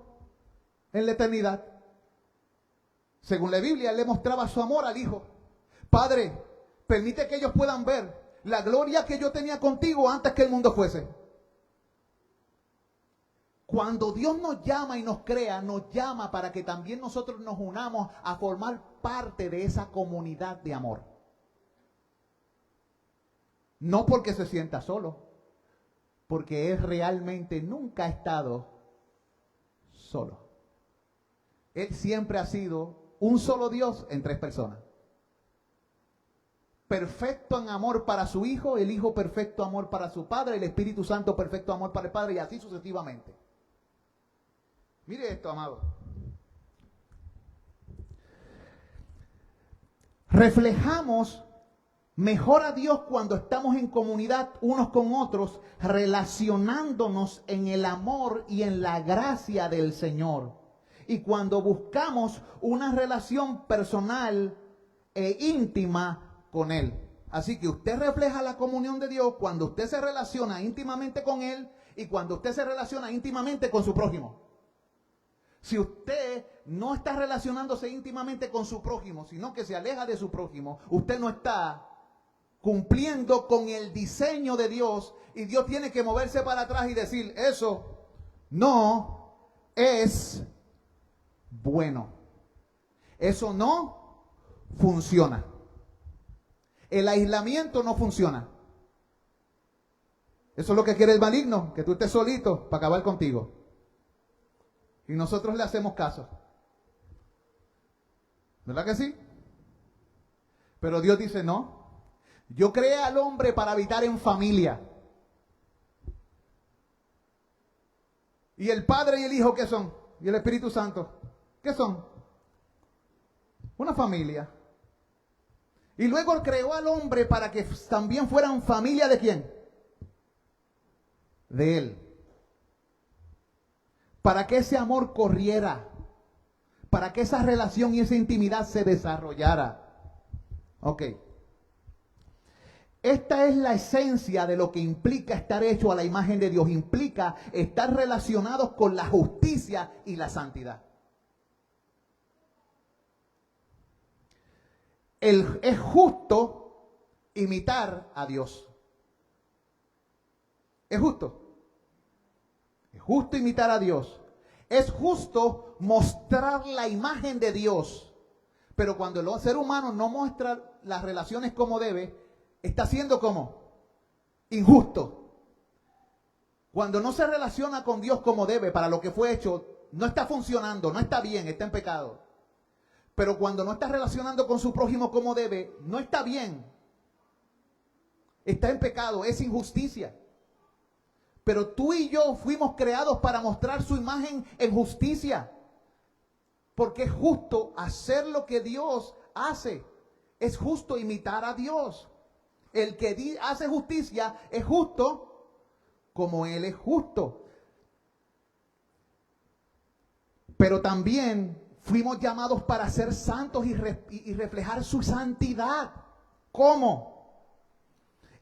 en la eternidad? Según la Biblia, Él le mostraba su amor al Hijo. Padre, permite que ellos puedan ver la gloria que yo tenía contigo antes que el mundo fuese. Cuando Dios nos llama y nos crea, nos llama para que también nosotros nos unamos a formar parte de esa comunidad de amor. No porque se sienta solo, porque Él realmente nunca ha estado solo. Él siempre ha sido un solo Dios en 3 personas. perfecto en amor para su Hijo, el Hijo perfecto amor para su Padre, el Espíritu Santo perfecto amor para el Padre y así sucesivamente. Mire esto, amado. Reflejamos mejor a Dios cuando estamos en comunidad unos con otros, relacionándonos en el amor y en la gracia del Señor. Y cuando buscamos una relación personal e íntima con Él. Así que usted refleja la comunión de Dios cuando usted se relaciona íntimamente con Él y cuando usted se relaciona íntimamente con su prójimo. Si usted no está relacionándose íntimamente con su prójimo, sino que se aleja de su prójimo, usted no está cumpliendo con el diseño de Dios y Dios tiene que moverse para atrás y decir, eso no es bueno. Eso no funciona. El aislamiento no funciona. Eso es lo que quiere el maligno, que tú estés solito para acabar contigo. Y nosotros le hacemos caso. ¿Verdad que sí? Pero Dios dice, no. Yo creé al hombre para habitar en familia. ¿Y el Padre y el Hijo qué son? ¿Y el Espíritu Santo? ¿Qué son? Una familia. Y luego creó al hombre para que también fueran familia ¿de quién? De él. Para que ese amor corriera. Para que esa relación y esa intimidad se desarrollara. Ok. Esta es la esencia de lo que implica estar hecho a la imagen de Dios. Implica estar relacionados con la justicia y la santidad. Es justo imitar a Dios. Es justo. Es justo imitar a Dios. Es justo mostrar la imagen de Dios. Pero cuando el ser humano no muestra las relaciones como debe, está siendo como injusto. Cuando no se relaciona con Dios como debe, para lo que fue hecho, no está funcionando, no está bien, está en pecado. Pero cuando no está relacionando con su prójimo como debe, no está bien. Está en pecado, es injusticia. Pero tú y yo fuimos creados para mostrar su imagen en justicia. Porque es justo hacer lo que Dios hace. Es justo imitar a Dios. El que hace justicia es justo como Él es justo. Pero también fuimos llamados para ser santos y reflejar su santidad. ¿Cómo?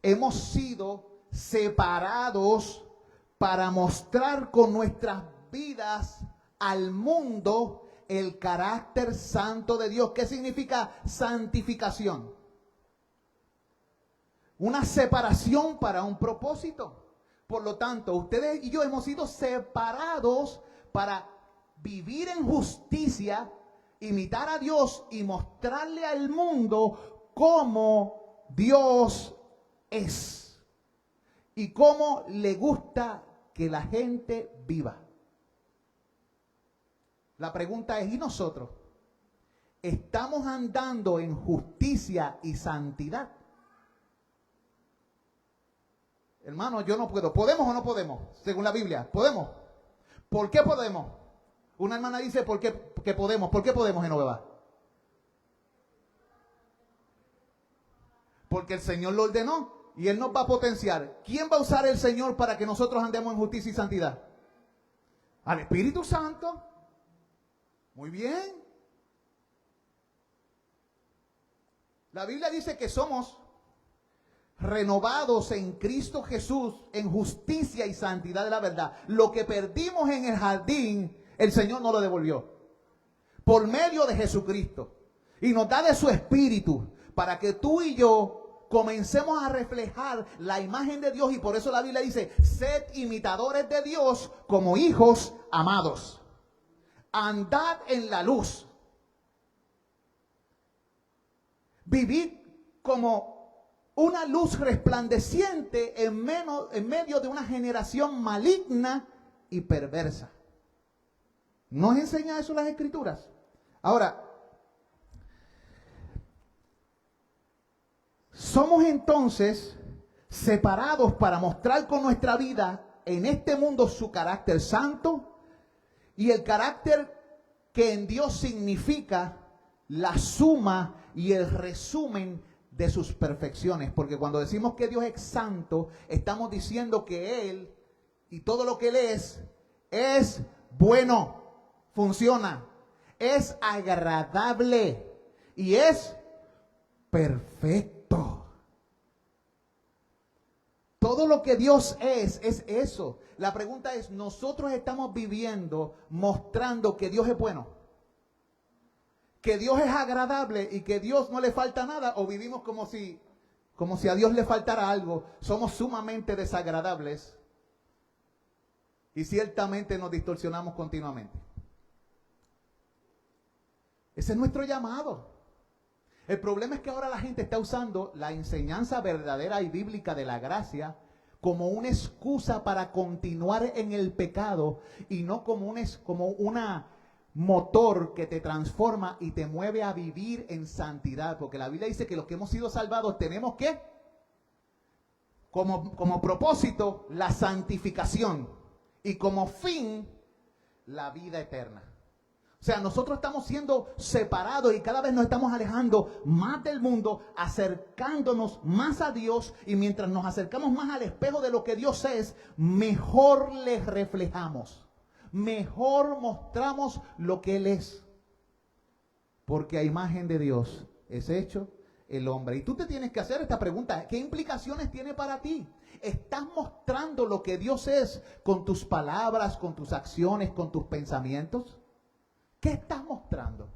Hemos sido separados para mostrar con nuestras vidas al mundo el carácter santo de Dios. ¿Qué significa santificación? Una separación para un propósito. Por lo tanto, ustedes y yo hemos sido separados para vivir en justicia, imitar a Dios y mostrarle al mundo cómo Dios es y cómo le gusta que la gente viva. La pregunta es, ¿y nosotros? ¿Estamos andando en justicia y santidad? Hermano, yo no puedo. ¿Podemos o no podemos? Según la Biblia, ¿podemos? ¿Por qué podemos? Una hermana dice, ¿por qué podemos? ¿Por qué podemos, Genoveva? Porque el Señor lo ordenó y Él nos va a potenciar. ¿Quién va a usar el Señor para que nosotros andemos en justicia y santidad? Al Espíritu Santo. Muy bien. La Biblia dice que somos renovados en Cristo Jesús en justicia y santidad de la verdad. Lo que perdimos en el jardín, el Señor nos lo devolvió por medio de Jesucristo y nos da de su Espíritu para que tú y yo comencemos a reflejar la imagen de Dios. Y por eso la Biblia dice, sed imitadores de Dios como hijos amados. Andad en la luz. Vivid como una luz resplandeciente en medio de una generación maligna y perversa. ¿Nos enseña eso las Escrituras? Ahora, somos entonces separados para mostrar con nuestra vida en este mundo su carácter santo y el carácter que en Dios significa la suma y el resumen de sus perfecciones. Porque cuando decimos que Dios es santo, estamos diciendo que Él y todo lo que Él es bueno, funciona, es agradable y es perfecto. Todo lo que Dios es eso. La pregunta es, ¿nosotros estamos viviendo mostrando que Dios es bueno? ¿Que Dios es agradable y que Dios no le falta nada? ¿O vivimos como si a Dios le faltara algo? Somos sumamente desagradables y ciertamente nos distorsionamos continuamente. Ese es nuestro llamado. El problema es que ahora la gente está usando la enseñanza verdadera y bíblica de la gracia como una excusa para continuar en el pecado y no como una motor que te transforma y te mueve a vivir en santidad. Porque la Biblia dice que los que hemos sido salvados tenemos que, como propósito, la santificación y como fin, la vida eterna. O sea, nosotros estamos siendo separados y cada vez nos estamos alejando más del mundo, acercándonos más a Dios, y mientras nos acercamos más al espejo de lo que Dios es, mejor le reflejamos, mejor mostramos lo que Él es. Porque a imagen de Dios es hecho el hombre. Y tú te tienes que hacer esta pregunta: ¿qué implicaciones tiene para ti? ¿Estás mostrando lo que Dios es con tus palabras, con tus acciones, con tus pensamientos? ¿Qué estás mostrando?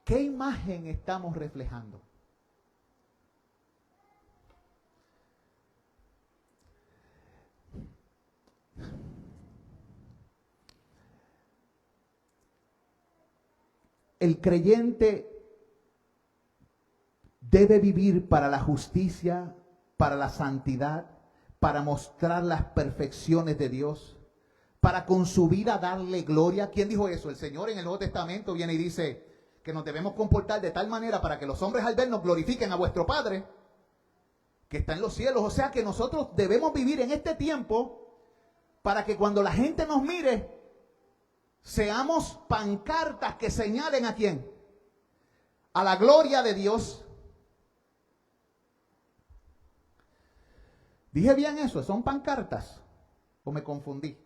¿Qué imagen estamos reflejando? El creyente debe vivir para la justicia, para la santidad, para mostrar las perfecciones de Dios, para con su vida darle gloria. ¿Quién dijo eso? El Señor en el Nuevo Testamento viene y dice que nos debemos comportar de tal manera para que los hombres al vernos glorifiquen a vuestro Padre que está en los cielos. O sea que nosotros debemos vivir en este tiempo para que cuando la gente nos mire, seamos pancartas que señalen ¿a quién? A la gloria de Dios. ¿Dije bien eso? ¿Son pancartas? ¿O me confundí?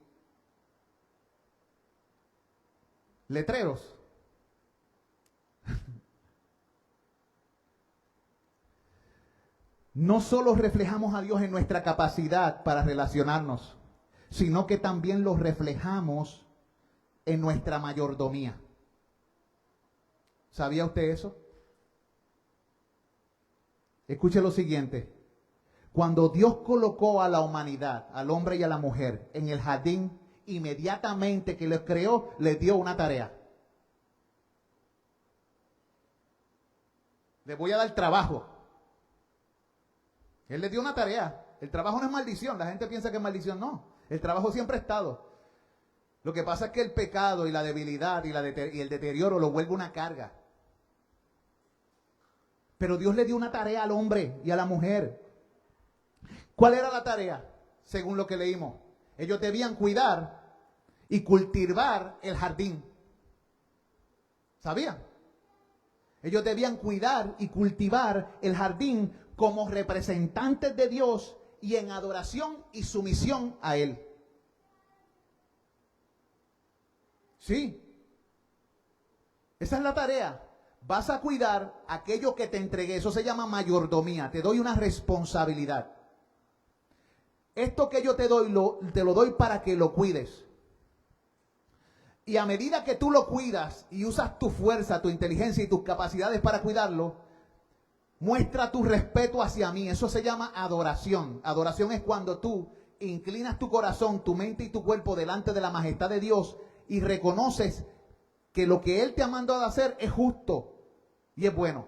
Letreros. No solo reflejamos a Dios en nuestra capacidad para relacionarnos, sino que también lo reflejamos en nuestra mayordomía. ¿Sabía usted eso? Escuche lo siguiente. Cuando Dios colocó a la humanidad, al hombre y a la mujer, en el jardín, inmediatamente que los creó, les dio una tarea. Les voy a dar trabajo. Él les dio una tarea. El trabajo no es maldición. La gente piensa que es maldición. No. El trabajo siempre ha estado. Lo que pasa es que el pecado y la debilidad y el deterioro lo vuelve una carga. Pero Dios le dio una tarea al hombre y a la mujer. ¿Cuál era la tarea? Según lo que leímos. Ellos debían cuidar y cultivar el jardín. ¿Sabían? Ellos debían cuidar y cultivar el jardín como representantes de Dios y en adoración y sumisión a Él. Sí. Esa es la tarea. Vas a cuidar aquello que te entregué. Eso se llama mayordomía. Te doy una responsabilidad. Esto que yo te doy, te lo doy para que lo cuides. Y a medida que tú lo cuidas y usas tu fuerza, tu inteligencia y tus capacidades para cuidarlo, muestra tu respeto hacia mí. Eso se llama adoración. Adoración es cuando tú inclinas tu corazón, tu mente y tu cuerpo delante de la majestad de Dios y reconoces que lo que Él te ha mandado a hacer es justo y es bueno.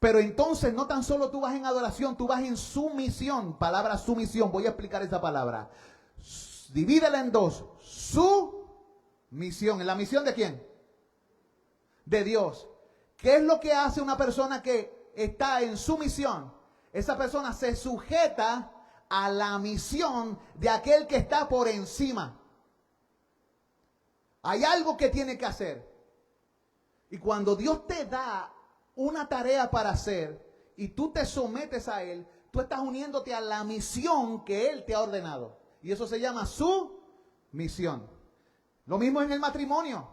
Pero entonces no tan solo tú vas en adoración, tú vas en sumisión. Palabra sumisión, voy a explicar esa palabra. Divídela en dos. Su misión. ¿En la misión de quién? De Dios. ¿Qué es lo que hace una persona que está en su misión? Esa persona se sujeta a la misión de aquel que está por encima. Hay algo que tiene que hacer. Y cuando Dios te da una tarea para hacer y tú te sometes a Él, tú estás uniéndote a la misión que Él te ha ordenado. Y eso se llama su misión. Lo mismo en el matrimonio.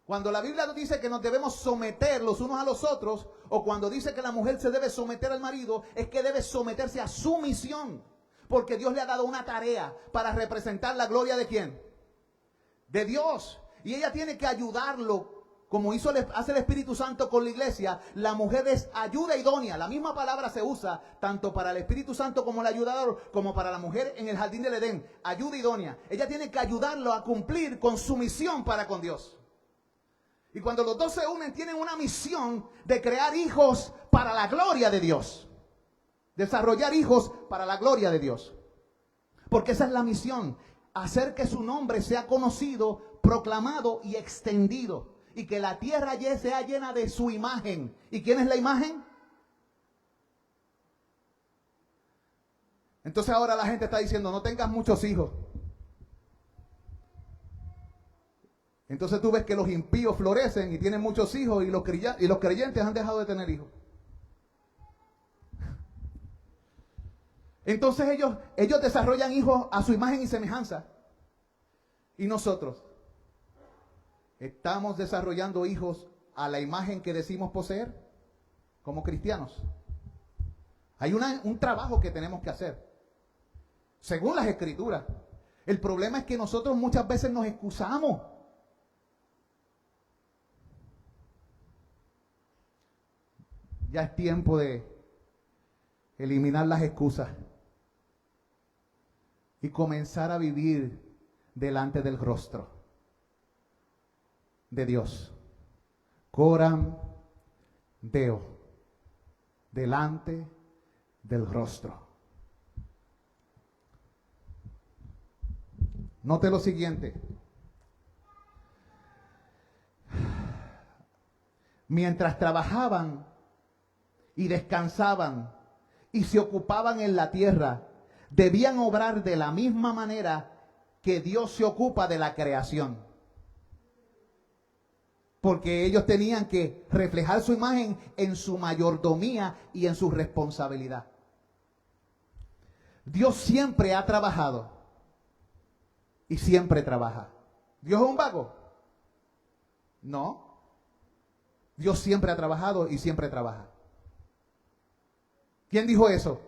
Cuando la Biblia nos dice que nos debemos someter los unos a los otros, o cuando dice que la mujer se debe someter al marido, es que debe someterse a su misión. Porque Dios le ha dado una tarea para representar la gloria de ¿quién? De Dios. Y ella tiene que ayudarlo. Como hace el Espíritu Santo con la iglesia, la mujer es ayuda idónea. La misma palabra se usa tanto para el Espíritu Santo como el ayudador, como para la mujer en el jardín del Edén. Ayuda idónea. Ella tiene que ayudarlo a cumplir con su misión para con Dios. Y cuando los dos se unen, tienen una misión de crear hijos para la gloria de Dios. Desarrollar hijos para la gloria de Dios. Porque esa es la misión. Hacer que su nombre sea conocido, proclamado y extendido. Y que la tierra ya sea llena de su imagen. ¿Y quién es la imagen? Entonces ahora la gente está diciendo, no tengas muchos hijos. Entonces tú ves que los impíos florecen y tienen muchos hijos y los creyentes han dejado de tener hijos. Entonces ellos desarrollan hijos a su imagen y semejanza. Y nosotros estamos desarrollando hijos a la imagen que decimos poseer como cristianos. Hay un trabajo que tenemos que hacer, según las Escrituras. El problema es que nosotros muchas veces nos excusamos. Ya es tiempo de eliminar las excusas y comenzar a vivir delante del rostro de Dios. Coram Deo, delante del rostro. Note lo siguiente. Mientras trabajaban y descansaban y se ocupaban en la tierra, debían obrar de la misma manera que Dios se ocupa de la creación. Porque ellos tenían que reflejar su imagen en su mayordomía y en su responsabilidad. Dios siempre ha trabajado y siempre trabaja. ¿Dios es un vago? No. Dios siempre ha trabajado y siempre trabaja. ¿Quién dijo eso?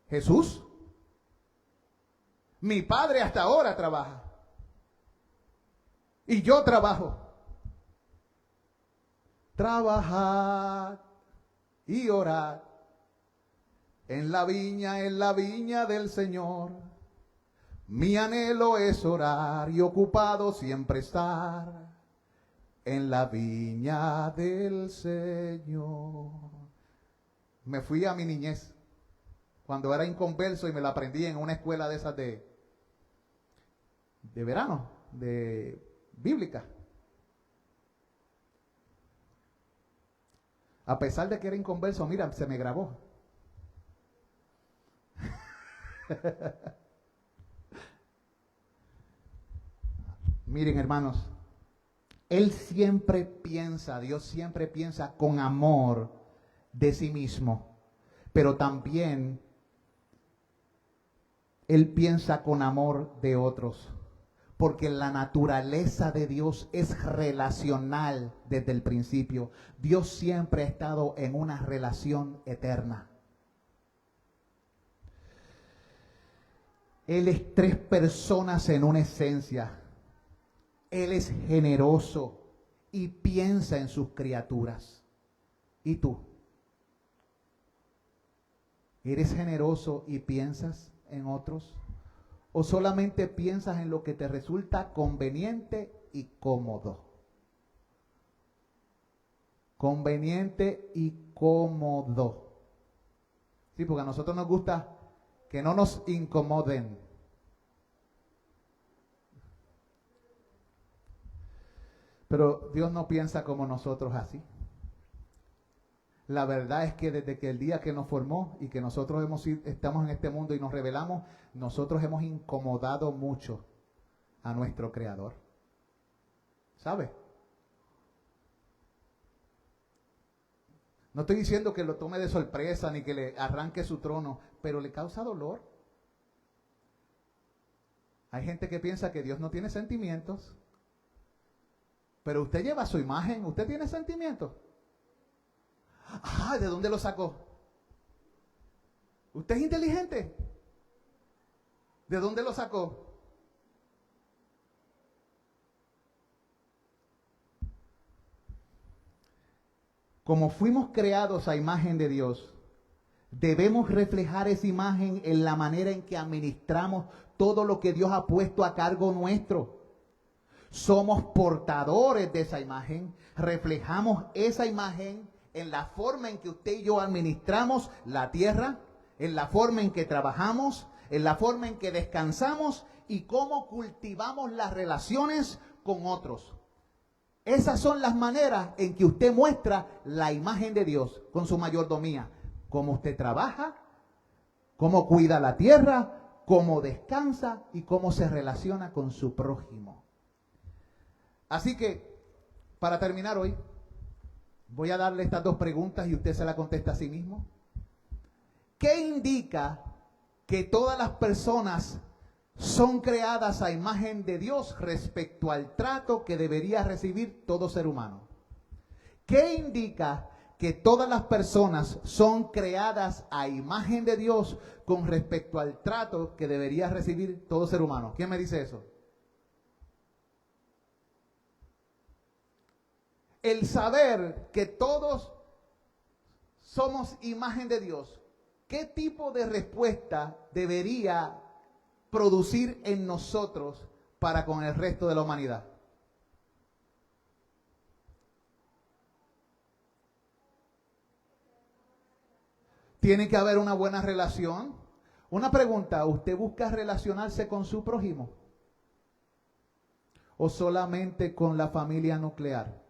Jesús. Mi Padre hasta ahora trabaja. Y yo trabajo. Trabajad y orad en la viña del Señor. Mi anhelo es orar y ocupado siempre estar en la viña del Señor. Me fui a mi niñez, cuando era inconverso, y me la aprendí en una escuela de esas de verano, de bíblica. A pesar de que era inconverso, mira, se me grabó. Miren, hermanos, Dios siempre piensa con amor de sí mismo, pero también Él piensa con amor de otros, porque la naturaleza de Dios es relacional desde el principio. Dios siempre ha estado en una relación eterna. Él es tres personas en una esencia. Él es generoso y piensa en sus criaturas. ¿Y tú? ¿Eres generoso y piensas en otros? ¿O solamente piensas en lo que te resulta conveniente y cómodo? Conveniente y cómodo. Sí, porque a nosotros nos gusta que no nos incomoden. Pero Dios no piensa como nosotros así. La verdad es que desde que el día que nos formó y que nosotros estamos en este mundo y nos revelamos, nosotros hemos incomodado mucho a nuestro Creador. ¿Sabe? No estoy diciendo que lo tome de sorpresa ni que le arranque su trono, pero le causa dolor. Hay gente que piensa que Dios no tiene sentimientos, pero usted lleva su imagen, usted tiene sentimientos. Ah, ¿de dónde lo sacó? ¿Usted es inteligente? ¿De dónde lo sacó? Como fuimos creados a imagen de Dios, debemos reflejar esa imagen en la manera en que administramos todo lo que Dios ha puesto a cargo nuestro. Somos portadores de esa imagen, reflejamos esa imagen en la forma en que usted y yo administramos la tierra, en la forma en que trabajamos, en la forma en que descansamos y cómo cultivamos las relaciones con otros. Esas son las maneras en que usted muestra la imagen de Dios con su mayordomía. Cómo usted trabaja, cómo cuida la tierra, cómo descansa y cómo se relaciona con su prójimo. Así que, para terminar hoy, voy a darle estas dos preguntas y usted se la contesta a sí mismo. ¿Qué indica que todas las personas son creadas a imagen de Dios respecto al trato que debería recibir todo ser humano? ¿Qué indica que todas las personas son creadas a imagen de Dios con respecto al trato que debería recibir todo ser humano? ¿Quién me dice eso? El saber que todos somos imagen de Dios, ¿qué tipo de respuesta debería producir en nosotros para con el resto de la humanidad? Tiene que haber una buena relación. Una pregunta, ¿usted busca relacionarse con su prójimo? ¿O solamente con la familia nuclear?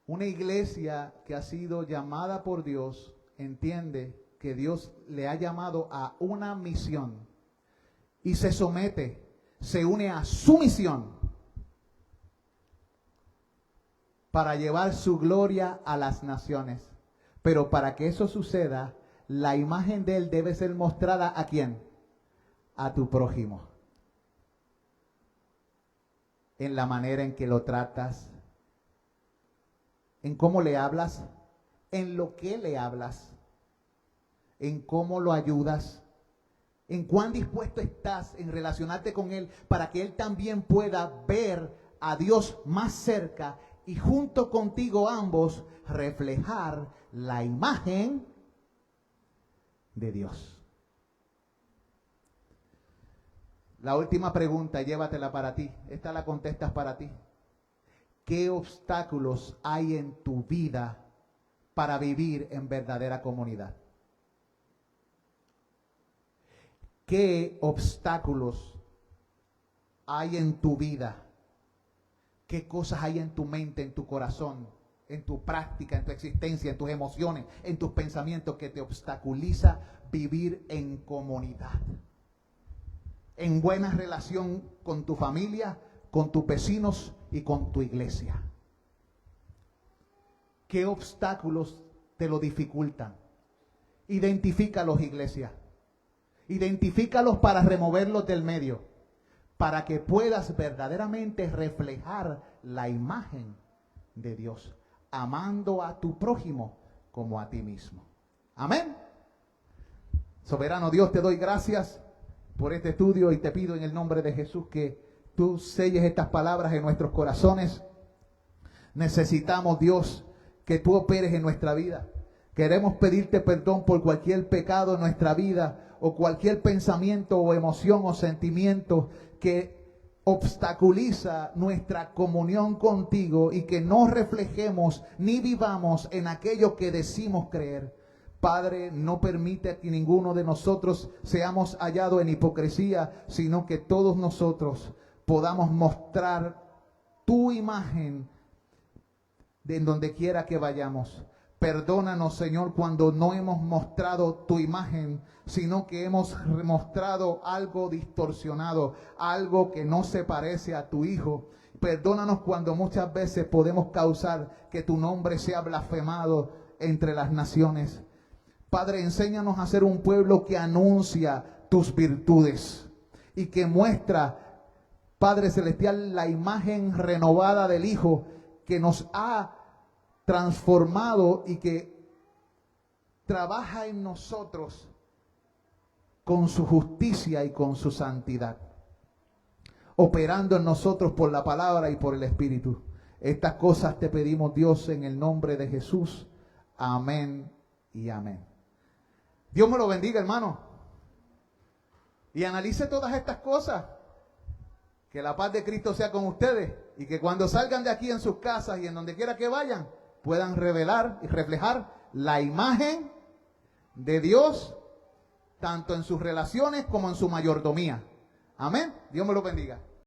Una iglesia que ha sido llamada por Dios entiende que Dios le ha llamado a una misión y se somete, se une a su misión para llevar su gloria a las naciones. Pero para que eso suceda, la imagen de Él debe ser mostrada ¿a quién? A tu prójimo. En la manera en que lo tratas, en cómo le hablas, en lo que le hablas, en cómo lo ayudas, en cuán dispuesto estás en relacionarte con Él para que Él también pueda ver a Dios más cerca y junto contigo ambos reflejar la imagen de Dios. La última pregunta, llévatela para ti. Esta la contestas para ti. ¿Qué obstáculos hay en tu vida para vivir en verdadera comunidad? ¿Qué obstáculos hay en tu vida? ¿Qué cosas hay en tu mente, en tu corazón, en tu práctica, en tu existencia, en tus emociones, en tus pensamientos que te obstaculiza vivir en comunidad? En buena relación con tu familia, con tus vecinos y con tu iglesia. ¿Qué obstáculos te lo dificultan? Identifícalos, iglesia. Identifícalos para removerlos del medio, para que puedas verdaderamente reflejar la imagen de Dios, amando a tu prójimo como a ti mismo. Amén. Soberano Dios, te doy gracias por este estudio y te pido en el nombre de Jesús que tú selles estas palabras en nuestros corazones. Necesitamos, Dios, que tú operes en nuestra vida. Queremos pedirte perdón por cualquier pecado en nuestra vida o cualquier pensamiento o emoción o sentimiento que obstaculiza nuestra comunión contigo y que no reflejemos ni vivamos en aquello que decimos creer. Padre, no permite que ninguno de nosotros seamos hallados en hipocresía, sino que todos nosotros podamos mostrar tu imagen en donde quiera que vayamos. Perdónanos, Señor, cuando no hemos mostrado tu imagen, sino que hemos mostrado algo distorsionado, algo que no se parece a tu Hijo. Perdónanos cuando muchas veces podemos causar que tu nombre sea blasfemado entre las naciones. Padre, enséñanos a ser un pueblo que anuncia tus virtudes y que muestra, Padre Celestial, la imagen renovada del Hijo que nos ha transformado y que trabaja en nosotros con su justicia y con su santidad, operando en nosotros por la palabra y por el Espíritu. Estas cosas te pedimos, Dios, en el nombre de Jesús. Amén y amén. Dios me lo bendiga, hermano. Y analice todas estas cosas. Que la paz de Cristo sea con ustedes y que cuando salgan de aquí en sus casas y en donde quiera que vayan, puedan revelar y reflejar la imagen de Dios, tanto en sus relaciones como en su mayordomía. Amén. Dios me lo bendiga.